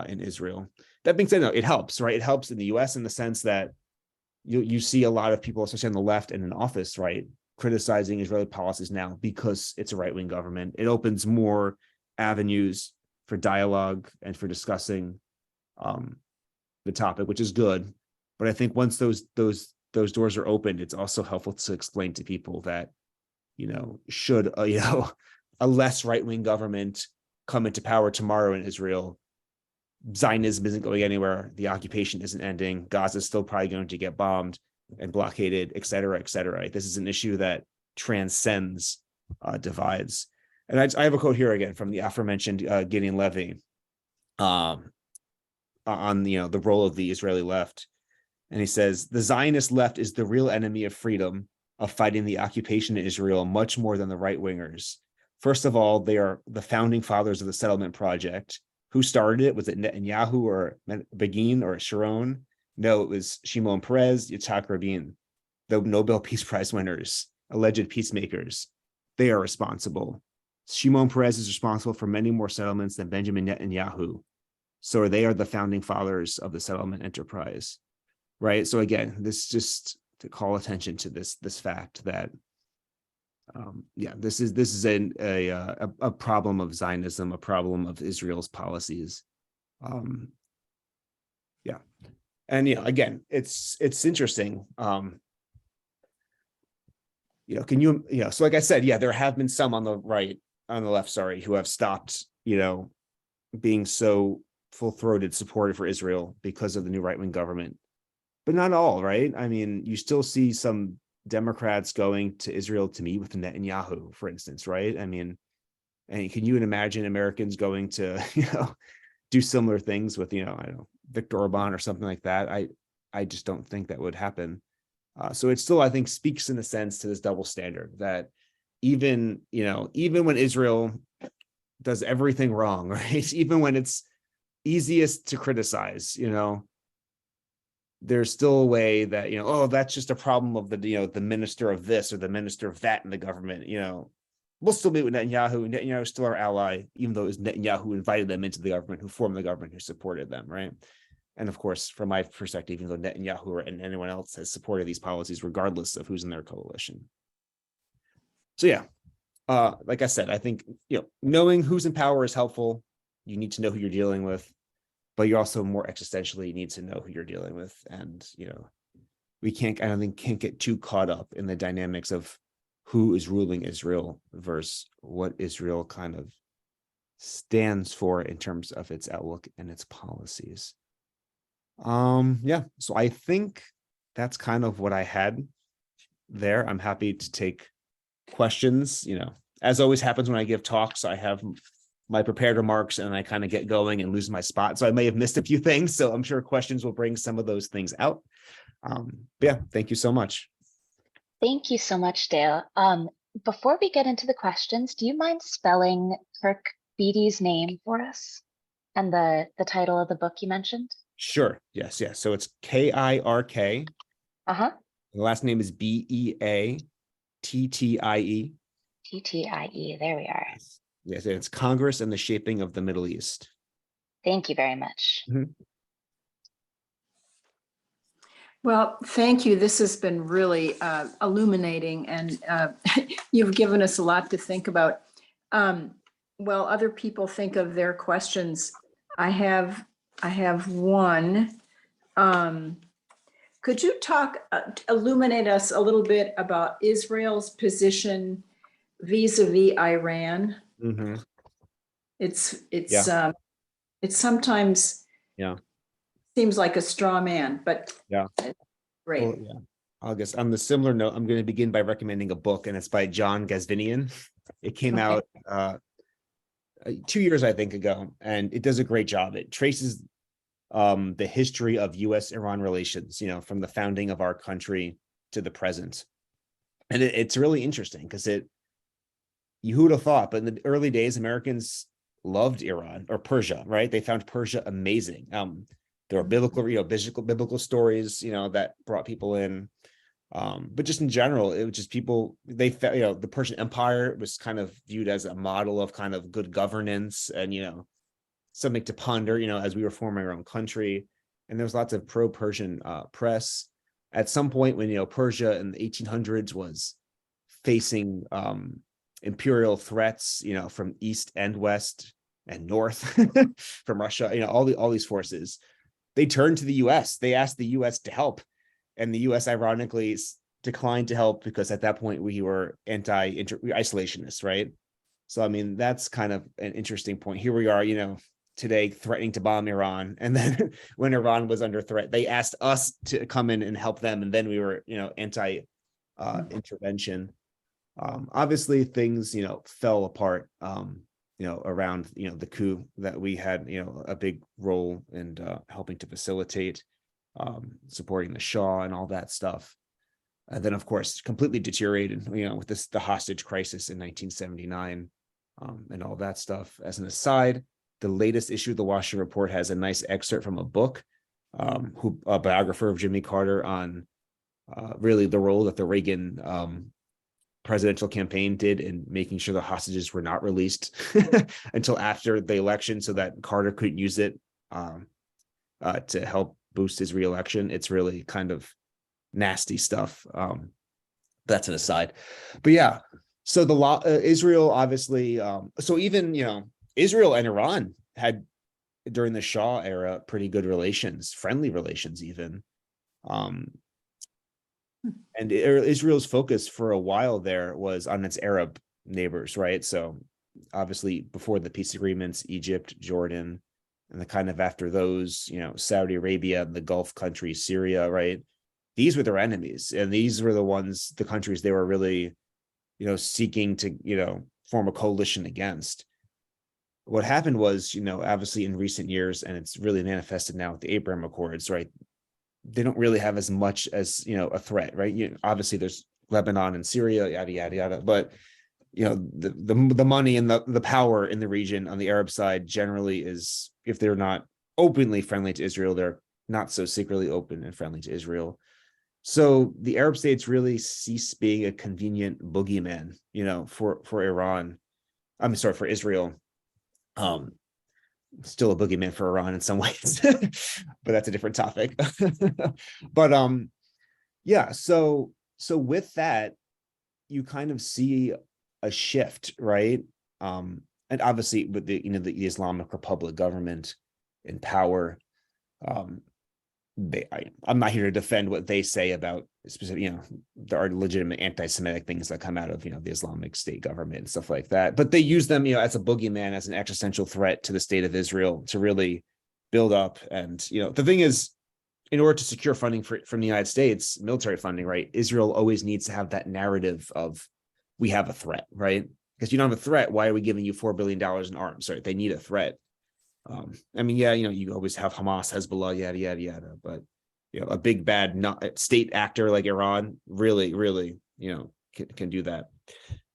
S3: in Israel. That being said, no, it helps, right? It helps in the US in the sense that you see a lot of people, especially on the left and in office, right, criticizing Israeli policies now because it's a right-wing government. It opens more avenues for dialogue and for discussing the topic, which is good. But I think once those doors are opened, it's also helpful to explain to people that, should a less right-wing government come into power tomorrow in Israel, Zionism isn't going anywhere. The occupation isn't ending. Gaza is still probably going to get bombed and blockaded, et cetera, et cetera. This is an issue that transcends divides. And I have a quote here again from the aforementioned Gideon Levy on the role of the Israeli left. And he says, the Zionist left is the real enemy of freedom, of fighting the occupation in Israel, much more than the right-wingers. First of all, they are the founding fathers of the settlement project. Who started it? Was it Netanyahu or Begin or Sharon? No, it was Shimon Peres, Yitzhak Rabin, the Nobel Peace Prize winners, alleged peacemakers. They are responsible. Shimon Peres is responsible for many more settlements than Benjamin Netanyahu. So they are the founding fathers of the settlement enterprise, right? So again, this just to call attention to this fact that this is a problem of Zionism, a problem of Israel's policies. And again, it's interesting. Can you so like I said, there have been some on the left, who have stopped, being so full-throated supportive for Israel because of the new right-wing government, but not all, right? I mean, you still see some Democrats going to Israel to meet with Netanyahu, for instance, right? I mean, and can you imagine Americans going to, do similar things with, I don't know, Viktor Orban or something like that? I just don't think that would happen. So it still, I think, speaks in a sense to this double standard that even when Israel does everything wrong, right? Even when it's easiest to criticize, there's still a way that, that's just a problem of the minister of this or the minister of that in the government. We'll still meet with Netanyahu. Netanyahu is still our ally, even though it was Netanyahu who invited them into the government, who formed the government, who supported them, right? And of course, from my perspective, even though Netanyahu and anyone else has supported these policies, regardless of who's in their coalition. So like I said, I think, knowing who's in power is helpful. You need to know who you're dealing with, but you also more existentially need to know who you're dealing with. And, we can't get too caught up in the dynamics of who is ruling Israel versus what Israel kind of stands for in terms of its outlook and its policies. So I think that's kind of what I had there. I'm happy to take questions. As always happens when I give talks, I have my prepared remarks and I kind of get going and lose my spot. So I may have missed a few things. So I'm sure questions will bring some of those things out. Thank you so much.
S2: Thank you so much, Dale. Before we get into the questions, do you mind spelling Kirk Beatty's name for us and the title of the book you mentioned?
S3: Sure. Yes. So it's K-I-R-K.
S2: Uh-huh.
S3: The last name is B-E-A-T-T-I-E.
S2: T-T-I-E. There we are.
S3: Yes, it's Congress and the Shaping of the Middle East.
S2: Thank you very much.
S3: Mm-hmm.
S1: Well, thank you. This has been really illuminating, and you've given us a lot to think about. While other people think of their questions, I have one. Could you illuminate us a little bit about Israel's position vis-a-vis Iran?
S3: Mm-hmm.
S1: It's sometimes seems like a straw man, but great.
S3: Well, I guess on the similar note, I'm going to begin by recommending a book, and it's by John Gazvinian. It came out 2 years, I think, ago, and it does a great job. It traces the history of US-Iran relations, from the founding of our country to the present. And it's really interesting because you would have thought, but in the early days, Americans loved Iran or Persia, right? They found Persia amazing. There were biblical stories, that brought people in. But just in general, it was just people, they felt, the Persian Empire was kind of viewed as a model of kind of good governance and, something to ponder, as we were forming our own country. And there was lots of pro-Persian press. At some point when, Persia in the 1800s was facing imperial threats, from east and west and north from Russia, all these forces, they turned to the US. They asked the US to help. And the US ironically declined to help because at that point we were anti-isolationists, right? So, I mean, that's kind of an interesting point. Here we are, today threatening to bomb Iran. And then when Iran was under threat, they asked us to come in and help them. And then we were, anti-intervention. Obviously, things, fell apart, around, the coup that we had, a big role in helping to facilitate, supporting the Shah and all that stuff. And then, of course, completely deteriorated, with the hostage crisis in 1979 and all that stuff. As an aside, the latest issue of the Washington Report has a nice excerpt from a book, a biographer of Jimmy Carter on really the role that the Reagan presidential campaign did in making sure the hostages were not released until after the election so that Carter couldn't use it to help boost his reelection. It's really kind of nasty stuff. That's an aside. But yeah, so the law, Israel obviously, so even, Israel and Iran had during the Shah era pretty good relations, friendly relations even. And Israel's focus for a while there was on its Arab neighbors, right? So obviously before the peace agreements, Egypt, Jordan, and the kind of after those, Saudi Arabia, the Gulf countries, Syria, right? These were their enemies. And these were the countries they were really, seeking to, form a coalition against. What happened was, obviously in recent years, and it's really manifested now with the Abraham Accords, right? They don't really have as much as, a threat, right? Obviously there's Lebanon and Syria, yada, yada, yada. But, the money and the power in the region on the Arab side generally is, if they're not openly friendly to Israel, they're not so secretly open and friendly to Israel. So the Arab states really cease being a convenient boogeyman, for Iran. I'm sorry, for Israel. Still a boogeyman for Iran in some ways, but that's a different topic. But yeah, so with that, you kind of see a shift, right? And obviously with the the Islamic Republic government in power, I'm not here to defend what they say about specific, there are legitimate anti-Semitic things that come out of, the Islamic State government and stuff like that. But they use them, as a boogeyman, as an existential threat to the state of Israel to really build up. And, the thing is, in order to secure funding from the United States, military funding, right, Israel always needs to have that narrative of, we have a threat, right? Because you don't have a threat, why are we giving you $4 billion in arms, right? They need a threat. I mean, yeah, you always have Hamas, Hezbollah, yada, yada, yada. But, a big bad state actor like Iran really, really, can do that.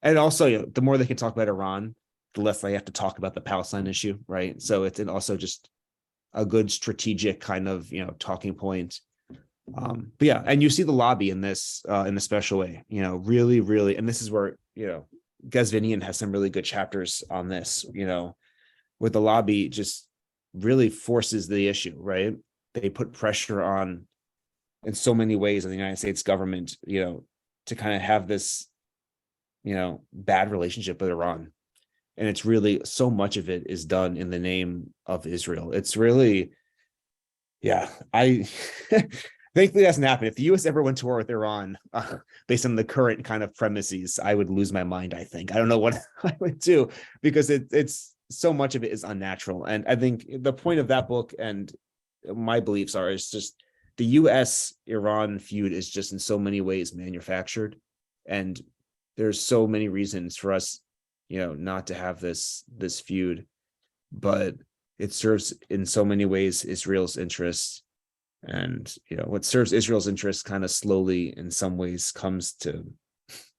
S3: And also, the more they can talk about Iran, the less they have to talk about the Palestine issue, right? So it's also just a good strategic kind of, talking point. But yeah, and you see the lobby in a special way, really, really, and this is where, Ghazvinian has some really good chapters on this, where the lobby just really forces the issue, right? They put pressure on, in so many ways, on the United States government, to kind of have this, bad relationship with Iran. And it's really, so much of it is done in the name of Israel. It's really, yeah, thankfully that's not happened. If the US ever went to war with Iran, based on the current kind of premises, I would lose my mind, I think. I don't know what I would do, because it's so much of it is unnatural. And I think the point of that book and my beliefs is just the US-Iran feud is just in so many ways manufactured. And there's so many reasons for us, not to have this feud. But it serves in so many ways Israel's interests. And, what serves Israel's interests kind of slowly in some ways comes to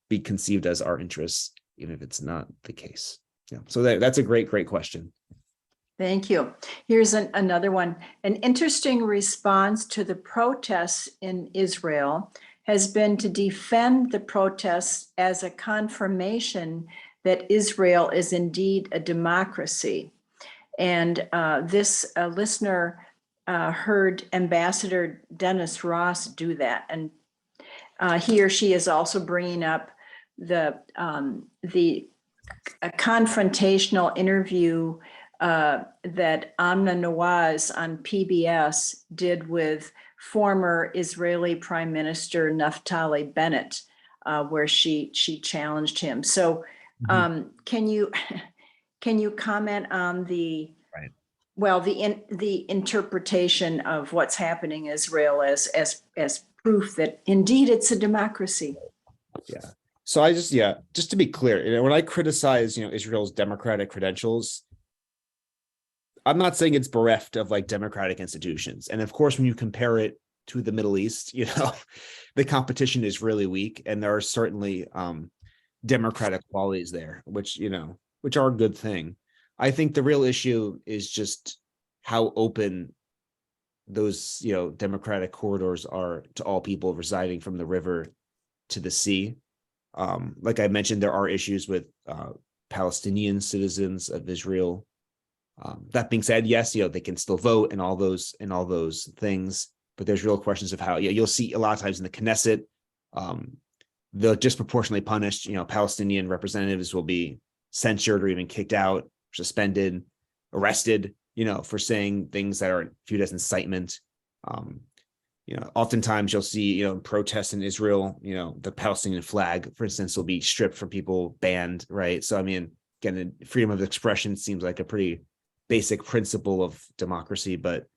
S3: be conceived as our interests, even if it's not the case. Yeah. So that's a great, great question.
S1: Thank you. Here's another one. An interesting response to the protests in Israel has been to defend the protests as a confirmation that Israel is indeed a democracy. And this listener heard Ambassador Dennis Ross do that. And he or she is also bringing up a confrontational interview that Amna Nawaz on PBS did with former Israeli Prime Minister Naftali Bennett, where she challenged him. So can you comment on the
S3: Right.
S1: Well, the interpretation of what's happening in Israel as proof that indeed it's a democracy?
S3: Yeah. So just to be clear, when I criticize, Israel's democratic credentials, I'm not saying it's bereft of like democratic institutions. And of course, when you compare it to the Middle East, the competition is really weak, and there are certainly democratic qualities there, which are a good thing. I think the real issue is just how open those, democratic corridors are to all people residing from the river to the sea. Like I mentioned, there are issues with Palestinian citizens of Israel. That being said, yes, they can still vote and all those things, but there's real questions of how. You'll see a lot of times in the Knesset, they'll disproportionately punished. Palestinian representatives will be censured or even kicked out, suspended, arrested, for saying things that are viewed as incitement. Oftentimes you'll see, protests in Israel, the Palestinian flag, for instance, will be stripped from people, banned, right? So, I mean, again, freedom of expression seems like a pretty basic principle of democracy, but,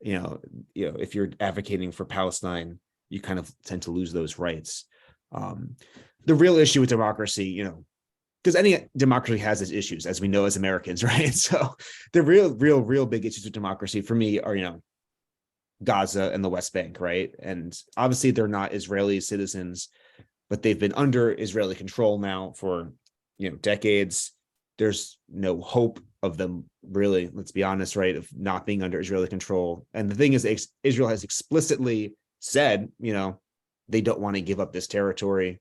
S3: if you're advocating for Palestine, you kind of tend to lose those rights. The real issue with democracy, because any democracy has its issues, as we know as Americans, right? So the real big issues with democracy for me are, Gaza and the West Bank, right? And obviously they're not Israeli citizens, but they've been under Israeli control now for, decades. There's no hope of them really, let's be honest, right, of not being under Israeli control. And the thing is, Israel has explicitly said, they don't want to give up this territory.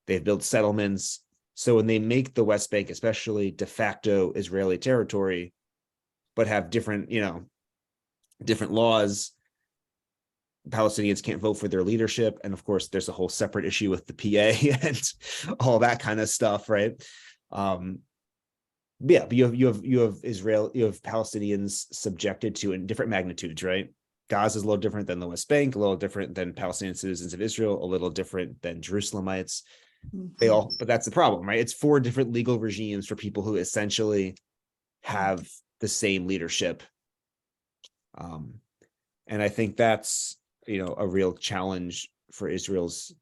S3: They've built settlements. So when they make the West Bank, especially de facto Israeli territory, but have different laws, Palestinians can't vote for their leadership. And of course, there's a whole separate issue with the PA and all that kind of stuff, right? But you have Israel, you have Palestinians subjected to in different magnitudes, right? Gaza is a little different than the West Bank, a little different than Palestinian citizens of Israel, a little different than Jerusalemites. But that's the problem, right? It's 4 different legal regimes for people who essentially have the same leadership. And I think that's, a real challenge for Israel's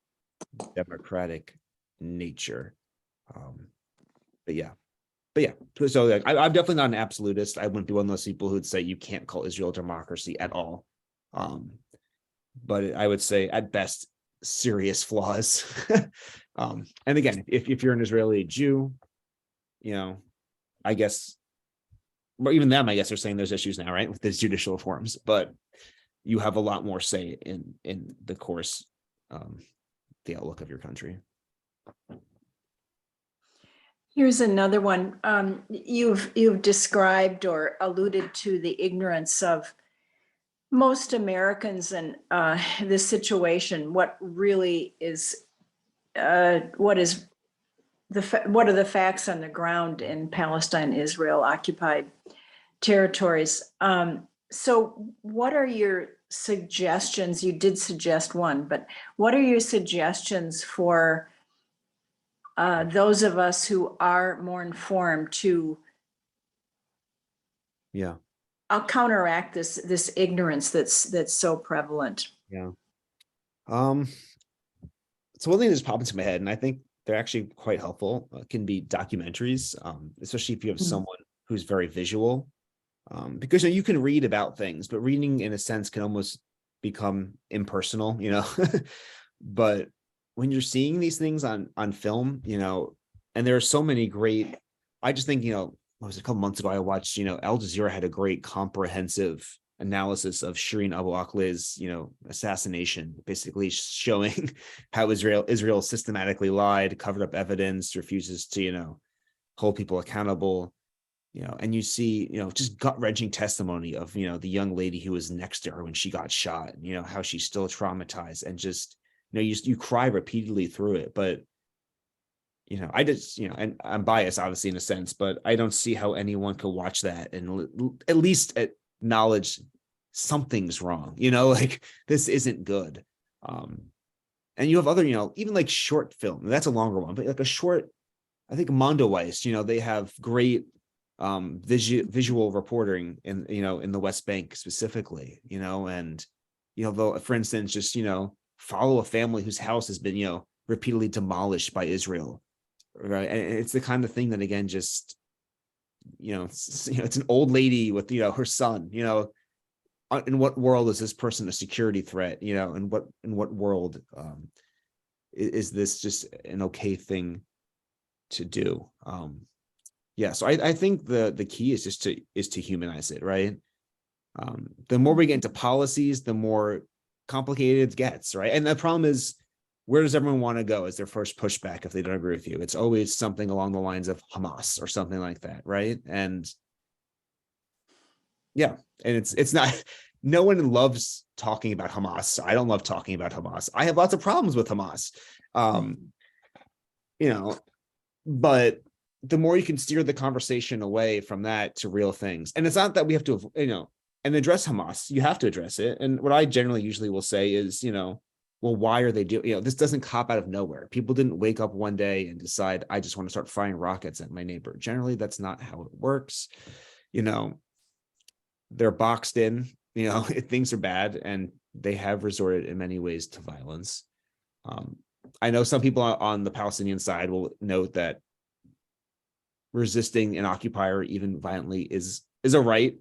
S3: democratic nature. But yeah. So I'm definitely not an absolutist. I wouldn't be one of those people who'd say you can't call Israel a democracy at all. But I would say at best, serious flaws. And again, if you're an Israeli Jew, I guess, but even them, I guess they're saying there's issues now, right, with these judicial reforms, but you have a lot more say in the course, the outlook of your country.
S1: Here's another one. You've described or alluded to the ignorance of most Americans and this situation. What really is, what are the facts on the ground in Palestine, Israel occupied territories? So what are your suggestions? You did suggest one, but what are your suggestions for those of us who are more informed to counteract this ignorance that's so prevalent?
S3: Yeah. So one thing that's popped into my head, and I think they're actually quite helpful, can be documentaries, especially if you have someone who's very visual. Because you can read about things, but reading in a sense can almost become impersonal, but when you're seeing these things on film, and there are so many great, I just think, what was it, a couple months ago, I watched, Al Jazeera had a great comprehensive analysis of Shireen Abu Akleh's, assassination, basically showing how Israel systematically lied, covered up evidence, refuses to, hold people accountable, and you see, just gut-wrenching testimony of, the young lady who was next to her when she got shot, how she's still traumatized, and just, you cry repeatedly through it. But, I just, and I'm biased, obviously, in a sense, but I don't see how anyone could watch that and at least acknowledge something's wrong, like this isn't good. And you have other, even like short film, that's a longer one, but like a short, I think Mondoweiss, they have great visual reporting in, in the West Bank specifically, and, they'll, for instance, just, follow a family whose house has been, repeatedly demolished by Israel. Right. And it's the kind of thing that, again, just, it's an old lady with, her son, in what world is this person a security threat, in what world is this just an okay thing to do? Yeah, so I think the key is just to humanize it, right? The more we get into policies, the more complicated it gets, right? And the problem is, where does everyone want to go as their first pushback if they don't agree with you? It's always something along the lines of Hamas or something like that, right? And yeah, and it's not, no one loves talking about Hamas. I don't love talking about Hamas. I have lots of problems with Hamas. But the more you can steer the conversation away from that to real things. And it's not that we have to, and address Hamas, you have to address it. And what I generally usually will say is, well, why are they doing, this doesn't cop out of nowhere. People didn't wake up one day and decide, I just want to start firing rockets at my neighbor. Generally, that's not how it works. They're boxed in, things are bad, and they have resorted in many ways to violence. I know some people on the Palestinian side will note that resisting an occupier, even violently, is a right,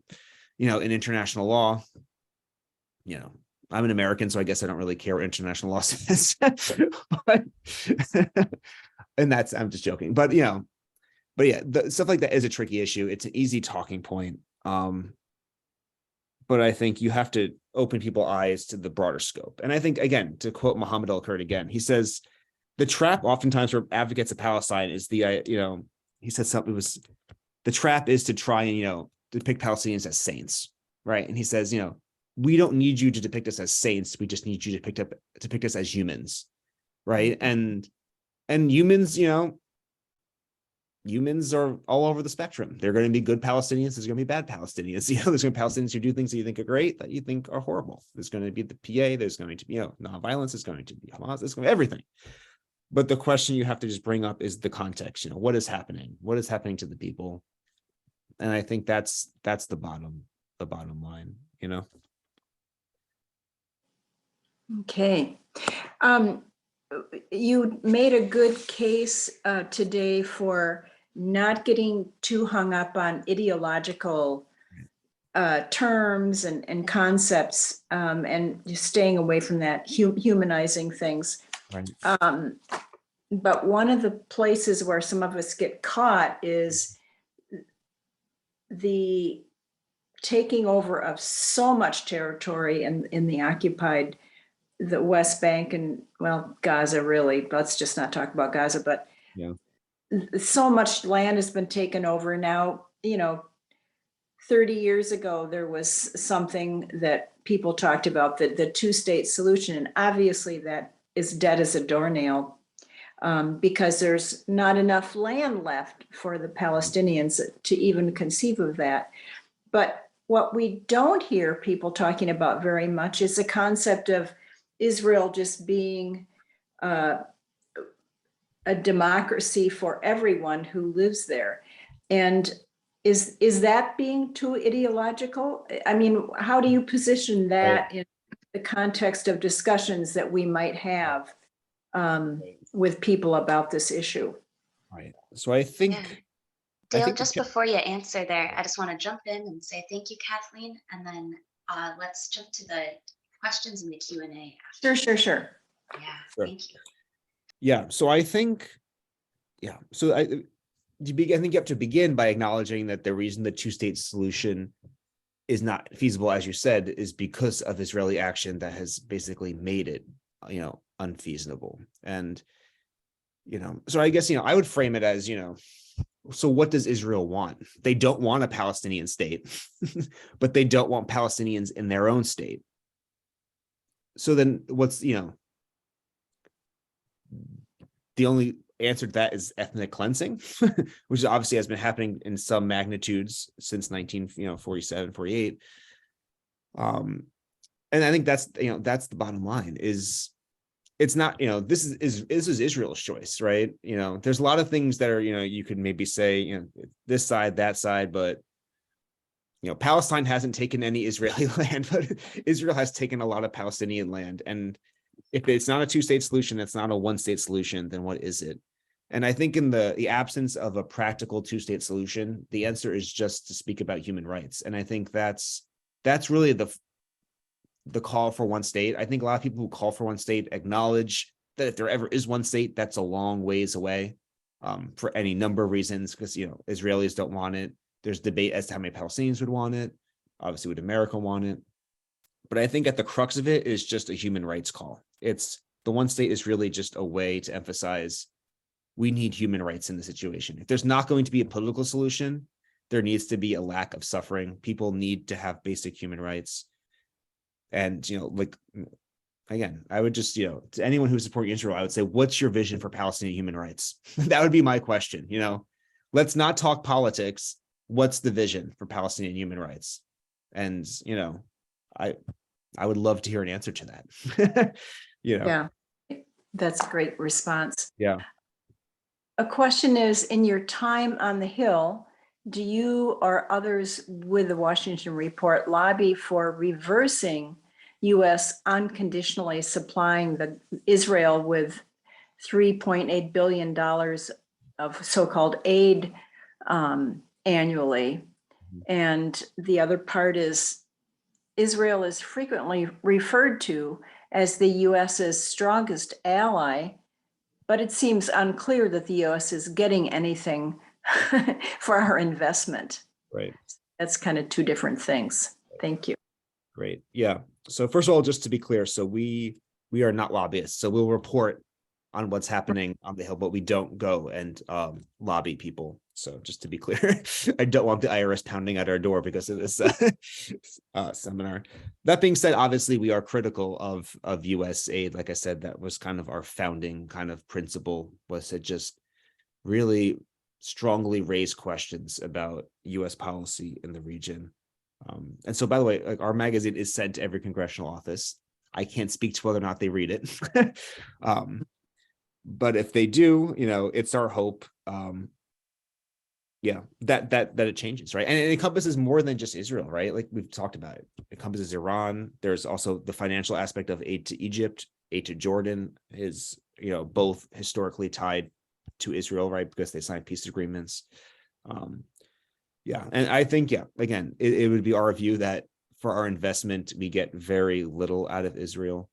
S3: in international law. I'm an American, so I guess I don't really care what international law says. But, and I'm just joking. But yeah, stuff like that is a tricky issue. It's an easy talking point. But I think you have to open people's eyes to the broader scope. And I think, again, to quote Muhammad al-Kurd again, he says, the trap oftentimes for advocates of Palestine is he said something, the trap is to try and, depict Palestinians as saints, right? And he says, we don't need you to depict us as saints. We just need you to depict us as humans, right? And humans, humans are all over the spectrum. They're going to be good Palestinians. There's going to be bad Palestinians. There's going to be Palestinians who do things that you think are great, that you think are horrible. There's going to be the PA. There's going to be, nonviolence. There's going to be Hamas. There's going to be everything. But the question you have to just bring up is the context. What is happening? What is happening to the people? And I think that's the bottom line.
S1: Okay. You made a good case today for not getting too hung up on ideological terms and concepts, and just staying away from that humanizing things.
S3: Right.
S1: But one of the places where some of us get caught is the taking over of so much territory in the West Bank and, well, Gaza, really. Let's just not talk about Gaza, but
S3: yeah,
S1: so much land has been taken over now. 30 years ago, there was something that people talked about, the two-state solution, and obviously that is dead as a doornail, because there's not enough land left for the Palestinians to even conceive of that. But what we don't hear people talking about very much is the concept of Israel just being a democracy for everyone who lives there. And is that being too ideological? I mean, how do you position that in the context of discussions that we might have with people about this issue?
S3: Right. So I think
S2: Dale,
S3: think
S2: just before you answer there, I just want to jump in and say thank you, Kathleen, and then let's jump to the questions in the Q&A.
S1: Sure.
S2: Yeah,
S3: Sure.
S2: thank you.
S3: Yeah, so I think, so I think you have to begin by acknowledging that the reason the two-state solution is not feasible, as you said, is because of Israeli action that has basically made it, unfeasible. And, so I guess, I would frame it as, so what does Israel want? They don't want a Palestinian state, but they don't want Palestinians in their own state. So then what's, the only answer to that is ethnic cleansing, which obviously has been happening in some magnitudes since 1947, 48. And I think that's the bottom line. Is it's not, this is Israel's choice, right? There's a lot of things that are, you could maybe say, this side, that side, but Palestine hasn't taken any Israeli land, but Israel has taken a lot of Palestinian land. And if it's not a two-state solution, it's not a one-state solution, then what is it? And I think in the absence of a practical two-state solution, the answer is just to speak about human rights. And I think that's really the call for one state. I think a lot of people who call for one state acknowledge that if there ever is one state, that's a long ways away, for any number of reasons, because Israelis don't want it. There's debate as to how many Palestinians would want it. Obviously, would America want it? But I think at the crux of it is just a human rights call. It's the one state is really just a way to emphasize we need human rights in the situation. If there's not going to be a political solution, there needs to be a lack of suffering. People need to have basic human rights. And, again, I would just, to anyone who's supporting Israel, I would say, what's your vision for Palestinian human rights? That would be my question. Let's not talk politics. What's the vision for Palestinian human rights? And, I would love to hear an answer to that.
S1: Yeah, that's a great response.
S3: Yeah.
S1: A question is, in your time on the Hill, do you or others with the Washington Report lobby for reversing U.S. unconditionally supplying Israel with $3.8 billion of so-called aid annually? And the other part is Israel is frequently referred to as the U.S.'s strongest ally, but it seems unclear that the U.S. is getting anything for our investment.
S3: Right.
S1: That's kind of two different things. Thank you.
S3: Great. Yeah. So first of all, just to be clear, so we are not lobbyists. So we'll report on what's happening on the Hill, but we don't go and lobby people. So just to be clear, I don't want the IRS pounding at our door because of this seminar. That being said, obviously we are critical of U.S. aid. Like I said, that was kind of our founding kind of principle, was to just really strongly raise questions about U.S. policy in the region. And so, by the way, our magazine is sent to every congressional office. I can't speak to whether or not they read it. But if they do, it's our hope, that it changes, right? And it encompasses more than just Israel, right? Like we've talked about it. It encompasses Iran. There's also the financial aspect of aid to Egypt, aid to Jordan is, both historically tied to Israel, right? Because they signed peace agreements. And I think, again, it would be our view that for our investment, we get very little out of Israel.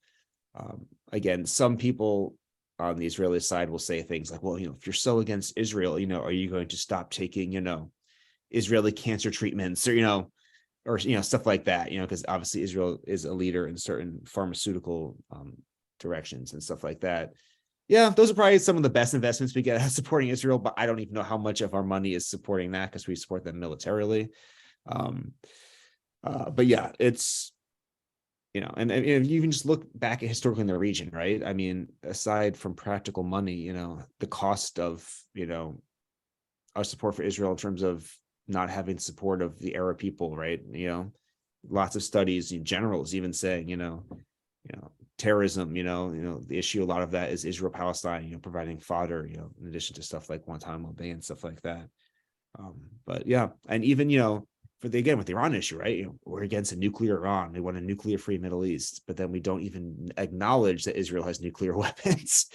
S3: Again, some people on the Israeli side will say things like, well, if you're so against Israel, are you going to stop taking, Israeli cancer treatments or stuff like that, because obviously Israel is a leader in certain pharmaceutical directions and stuff like that. Yeah, those are probably some of the best investments we get out of supporting Israel, but I don't even know how much of our money is supporting that because we support them militarily. But yeah, it's, and you can just look back at historically in the region, right? I mean, aside from practical money, the cost of, our support for Israel in terms of not having support of the Arab people, right? Lots of studies, generals even saying, terrorism, the issue, a lot of that is Israel-Palestine, providing fodder, in addition to stuff like Guantanamo Bay and stuff like that. But yeah, and even, with the Iran issue, right? We're against a nuclear Iran. We want a nuclear-free Middle East, but then we don't even acknowledge that Israel has nuclear weapons.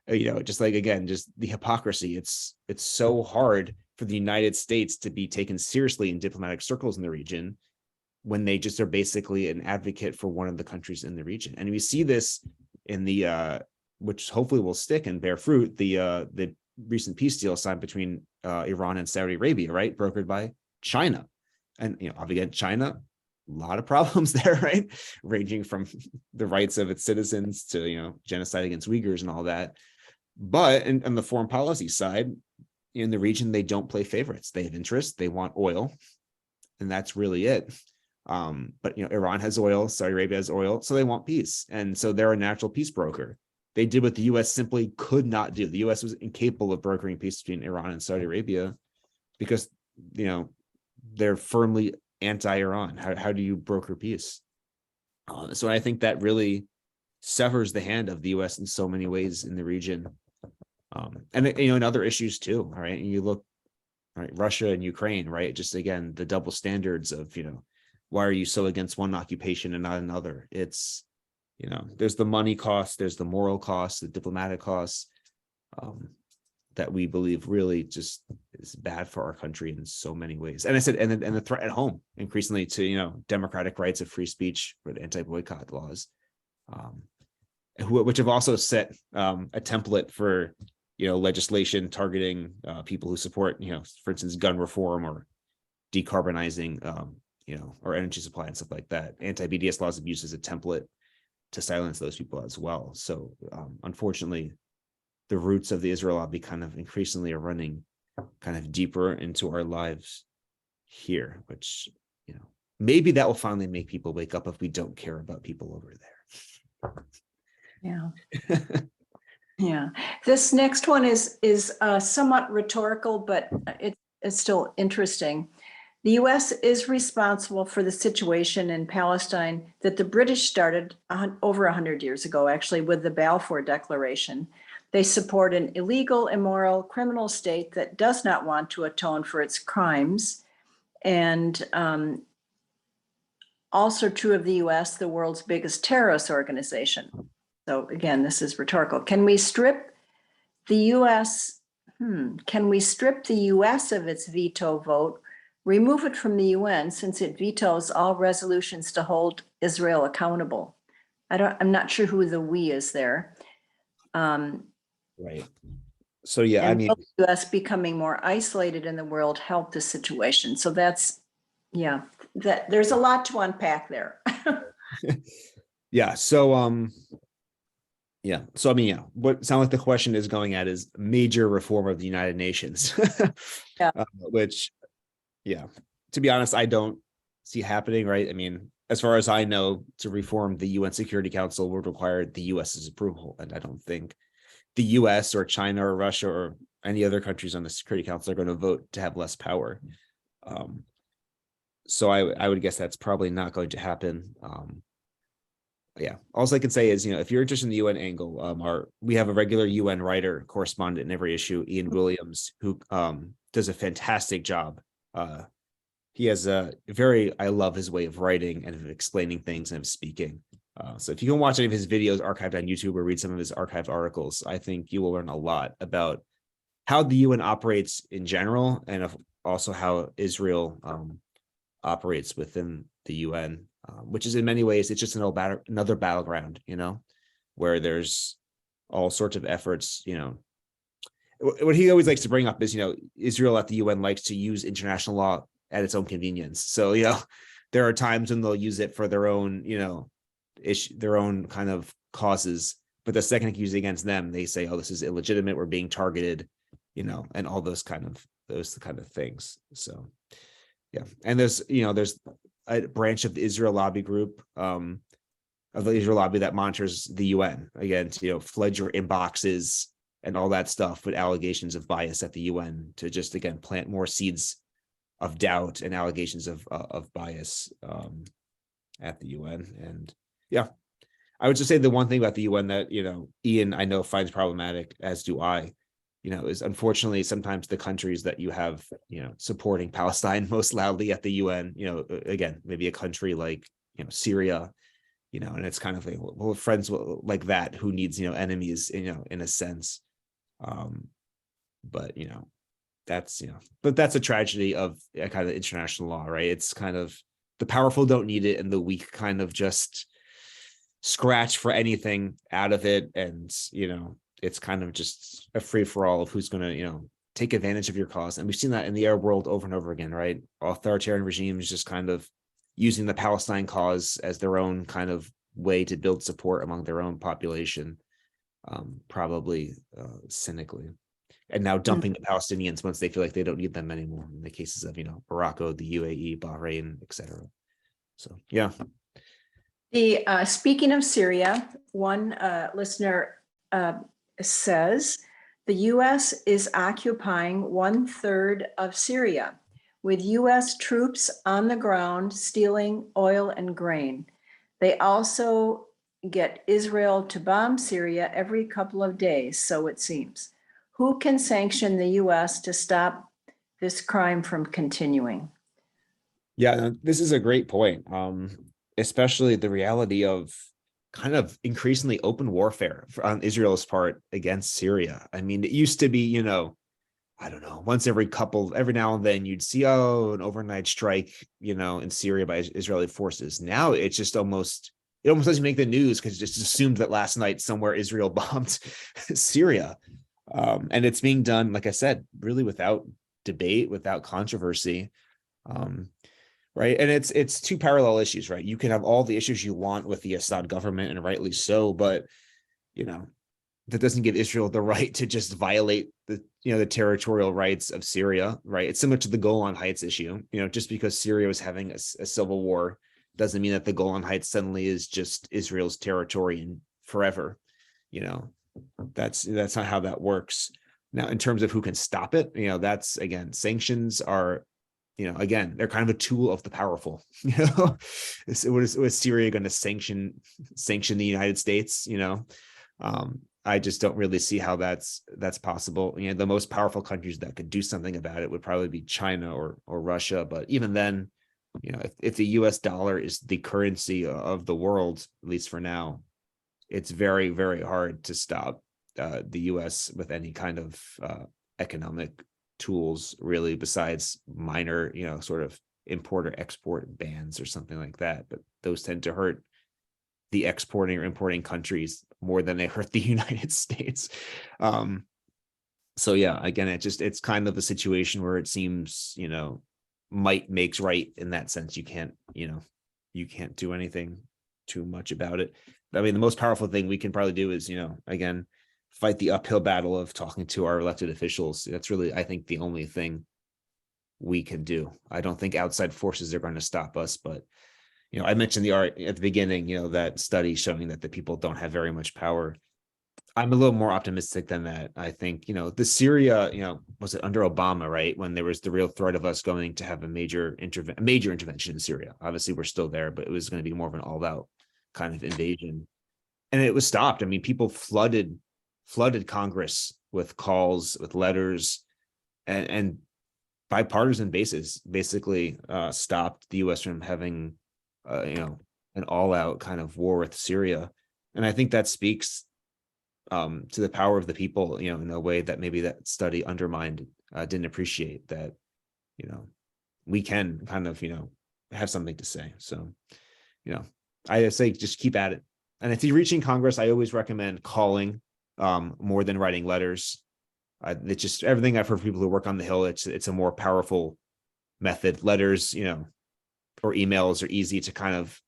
S3: Just like, again, just the hypocrisy. It's so hard for the United States to be taken seriously in diplomatic circles in the region when they just are basically an advocate for one of the countries in the region. And we see this in the which hopefully will stick and bear fruit, the recent peace deal signed between Iran and Saudi Arabia, right, brokered by China. And again, China, a lot of problems there, right, ranging from the rights of its citizens to genocide against Uyghurs and all that. But on the foreign policy side, in the region, they don't play favorites. They have interest, they want oil, and that's really it. But Iran has oil, Saudi Arabia has oil, so they want peace, and so they're a natural peace broker. They did what the U.S. simply could not do. The U.S. was incapable of brokering peace between Iran and Saudi Arabia because they're firmly anti-Iran. How do you broker peace? So I think that really severs the hand of the U.S. in so many ways in the region, and in other issues too. All right, and you look, all right, Russia and Ukraine, right? Just again, the double standards of why are you so against one occupation and not another? It's there's the money cost, there's the moral cost, the diplomatic costs that we believe really just is bad for our country in so many ways. And I said, and the threat at home increasingly to democratic rights of free speech with anti-boycott laws, which have also set a template for legislation targeting people who support for instance gun reform or decarbonizing or energy supply and stuff like that. Anti-BDS laws have used as a template to silence those people as well. So unfortunately, the roots of the Israel lobby kind of increasingly are running kind of deeper into our lives here, which maybe that will finally make people wake up if we don't care about people over there.
S1: Yeah. Yeah. This next one is somewhat rhetorical, but it's still interesting. The U.S. is responsible for the situation in Palestine that the British started over 100 years ago, actually, with the Balfour Declaration. They support an illegal, immoral, criminal state that does not want to atone for its crimes. And also true of the U.S., the world's biggest terrorist organization. So again, this is rhetorical. Can we strip the U.S. of its veto vote, remove it from the UN since it vetoes all resolutions to hold Israel accountable? I'm not sure who the we is there.
S3: Right. So yeah,
S1: I mean, the US becoming more isolated in the world help the situation. So that's, there's a lot to unpack there.
S3: Yeah. So what sounds like the question is going at is major reform of the United Nations.
S1: Yeah.
S3: Which, to be honest, I don't see happening, right? I mean, as far as I know, to reform the UN Security Council would require the US's approval. And I don't think the US or China or Russia or any other countries on the Security Council are going to vote to have less power. So I would guess that's probably not going to happen. All I can say is, if you're interested in the UN angle, we have a regular UN writer correspondent in every issue, Ian Williams, who does a fantastic job. He has I love his way of writing and of explaining things and of speaking. So if you can watch any of his videos archived on YouTube or read some of his archived articles, I think you will learn a lot about how the UN operates in general and also how Israel operates within the UN, which is in many ways, it's just another battleground, where there's all sorts of efforts, what he always likes to bring up is, Israel at the UN likes to use international law at its own convenience. So, there are times when they'll use it for their own, their own kind of causes, but the second it use it against them, they say, oh, this is illegitimate, we're being targeted, and all those kind of things. So, and there's a branch of the Israel lobby group, of the Israel lobby that monitors the UN, again, to flood your inboxes and all that stuff with allegations of bias at the UN to just, again, plant more seeds of doubt and allegations of bias at the UN. And I would just say the one thing about the UN that, Ian, I know, finds problematic, as do I, is unfortunately sometimes the countries that you have, supporting Palestine most loudly at the UN, again, maybe a country like, Syria, and it's kind of like, well, friends like that, who needs, enemies, in a sense. But, that's, but that's a tragedy of kind of international law, right? It's kind of the powerful don't need it, and the weak kind of just scratch for anything out of it. And, it's kind of just a free for all of who's going to, take advantage of your cause. And we've seen that in the Arab world over and over again, right? Authoritarian regimes just kind of using the Palestine cause as their own kind of way to build support among their own population, probably cynically. And now dumping the Palestinians once they feel like they don't need them anymore, in the cases of, Morocco, the UAE, Bahrain, etc. So, yeah.
S1: Speaking of Syria, one listener says the U.S. is occupying 1/3 of Syria, with U.S. troops on the ground stealing oil and grain. They also get Israel to bomb Syria every couple of days, so it seems. Who can sanction the U.S. to stop this crime from continuing?
S3: Yeah, this is a great point, especially the reality of kind of increasingly open warfare on Israel's part against Syria. I mean, it used to be, I don't know, once every now and then you'd see, an overnight strike, in Syria by Israeli forces. Now it's just it almost doesn't make the news because it's just assumed that last night somewhere Israel bombed Syria. And it's being done, like I said, really without debate, without controversy. Right. And it's two parallel issues, right? You can have all the issues you want with the Assad government, and rightly so, but, that doesn't give Israel the right to just violate the territorial rights of Syria, right? It's similar to the Golan Heights issue. Just because Syria was having a civil war doesn't mean that the Golan Heights suddenly is just Israel's territory and forever. That's not how that works. Now, in terms of who can stop it, that's, again, sanctions are, again, they're kind of a tool of the powerful. Was Syria going to sanction the United States? I just don't really see how that's possible. The most powerful countries that could do something about it would probably be China or Russia. But even then, if the US dollar is the currency of the world, at least for now, it's very, very hard to stop the US with any kind of economic tools, really, besides minor, sort of import or export bans or something like that. But those tend to hurt the exporting or importing countries more than they hurt the United States. So yeah, again, it's kind of a situation where it seems, might makes right in that sense. You can't do anything too much about it. I mean, the most powerful thing we can probably do is, again, fight the uphill battle of talking to our elected officials. That's really, I think, the only thing we can do. I don't think outside forces are going to stop us, but I mentioned at the beginning, that study showing that the people don't have very much power. I'm a little more optimistic than that. I think, the Syria, was it under Obama, right? When there was the real threat of us going to have a major intervention in Syria. Obviously, we're still there, but it was going to be more of an all-out kind of invasion. And it was stopped. I mean, people flooded Congress with calls, with letters, and bipartisan basis basically stopped the U.S. from having an all-out kind of war with Syria. And I think that speaks to the power of the people, in a way that maybe that study undermined, didn't appreciate that, we can kind of, have something to say. So, I say just keep at it. And if you're reaching Congress, I always recommend calling more than writing letters. It's just everything I've heard from people who work on the Hill. It's a more powerful method. Letters, or emails are easy to kind of,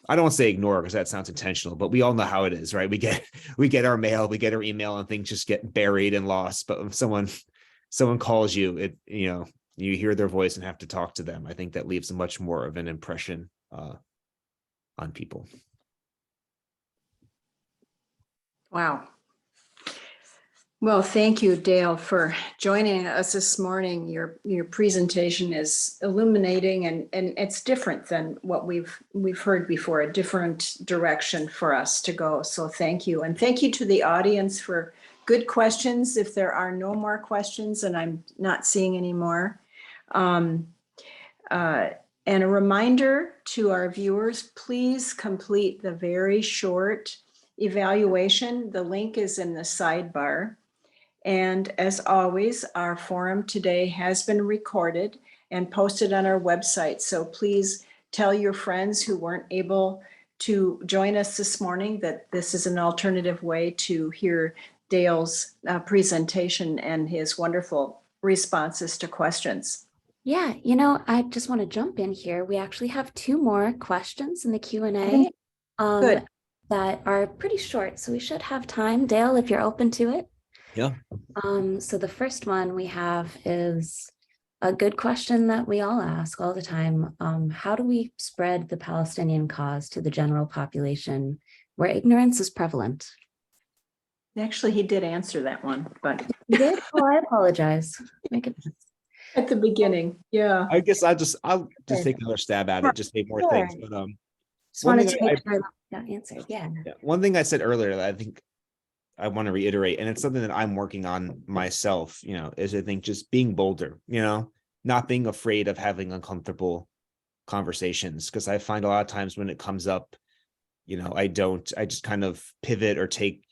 S3: I don't want to say ignore because that sounds intentional, but we all know how it is, right? We get our mail, we get our email, and things just get buried and lost. But when someone calls you, you hear their voice and have to talk to them. I think that leaves much more of an impression on people.
S1: Wow. Well, thank you, Dale, for joining us this morning. Your presentation is illuminating, and it's different than what we've heard before, a different direction for us to go. So thank you. And thank you to the audience for good questions. If there are no more questions, and I'm not seeing any more. And a reminder to our viewers, please complete the very short evaluation. The link is in the sidebar. And as always, our forum today has been recorded and posted on our website. So please tell your friends who weren't able to join us this morning that this is an alternative way to hear Dale's presentation and his wonderful responses to questions.
S4: Yeah, I just want to jump in here. We actually have 2 more questions in the Q&A
S1: Good.
S4: that are pretty short, so we should have time. Dale, if you're open to it.
S3: Yeah.
S4: So the first one we have is a good question that we all ask all the time. How do we spread the Palestinian cause to the general population where ignorance is prevalent?
S1: Actually, he did answer that one, but
S4: You did? Oh, I apologize. Make it
S1: at the beginning, yeah.
S3: I guess I'll just take another stab at it, just say more things.
S4: Sure.
S3: But
S4: just
S3: one
S4: wanted
S3: thing
S4: to make sure that got answered. Yeah.
S3: one thing I said earlier that I think I want to reiterate, and it's something that I'm working on myself, is I think just being bolder, not being afraid of having uncomfortable conversations. Because I find a lot of times when it comes up, I just kind of pivot or take,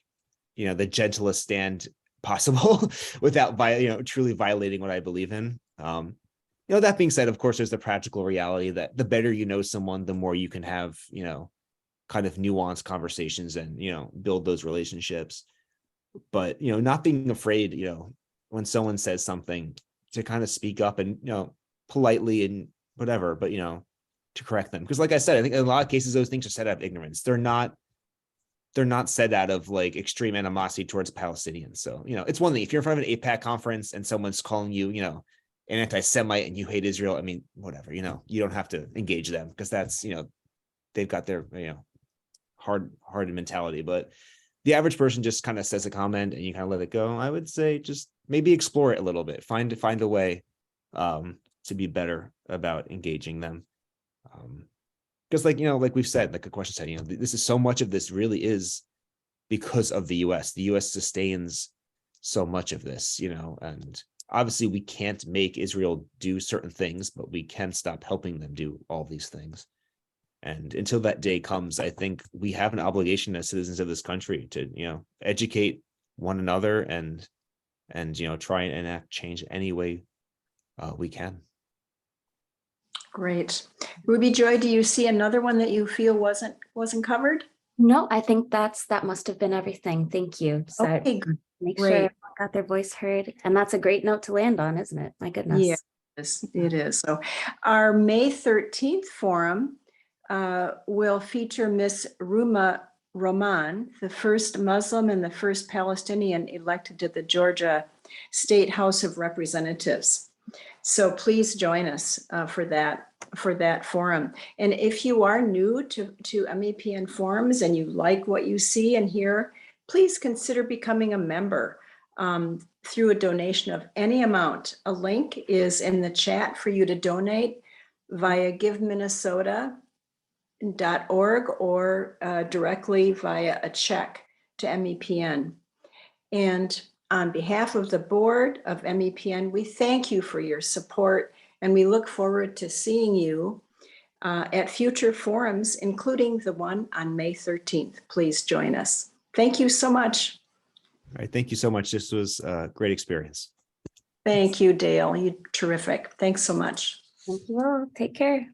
S3: the gentlest stand possible without truly violating what I believe in. That being said, of course, there's the practical reality that the better you know someone, the more you can have, kind of nuanced conversations and, build those relationships. But, not being afraid, when someone says something to kind of speak up and, politely and whatever, but, to correct them. Because like I said, I think in a lot of cases, those things are said out of ignorance. They're not said out of like extreme animosity towards Palestinians. So, it's one thing if you're in front of an AIPAC conference and someone's calling you, an anti-Semite and you hate Israel. I mean, whatever, you don't have to engage them because that's, they've got their, hard mentality. But the average person just kind of says a comment and you kind of let it go. I would say just maybe explore it a little bit, find a way to be better about engaging them. Because like we've said, like a question said, this is so much of this really is because of the US. The US sustains so much of this, and obviously we can't make Israel do certain things, but we can stop helping them do all these things. And until that day comes, I think we have an obligation as citizens of this country to, educate one another and try and enact change any way we can.
S1: Great. Ruby Joy, do you see another one that you feel wasn't covered?
S4: No, I think that must have been everything. Thank you. So
S1: Okay,
S4: make
S1: great.
S4: sure everyone got their voice heard. And that's a great note to land on, isn't it? My goodness.
S1: Yeah, it is. So our May 13th forum will feature Miss Ruma Roman, the first Muslim and the first Palestinian elected to the Georgia State House of Representatives. So please join us for that forum. And if you are new to MEPN forums and you like what you see and hear, please consider becoming a member through a donation of any amount. A link is in the chat for you to donate via giveminnesota.org or directly via a check to MEPN. And on behalf of the board of MEPN, we thank you for your support and we look forward to seeing you at future forums, including the one on May 13th. Please join us. Thank you so much.
S3: All right. Thank you so much. This was a great experience.
S1: Thank you, Dale. You're terrific. Thanks so much.
S4: Thank you all. Take care.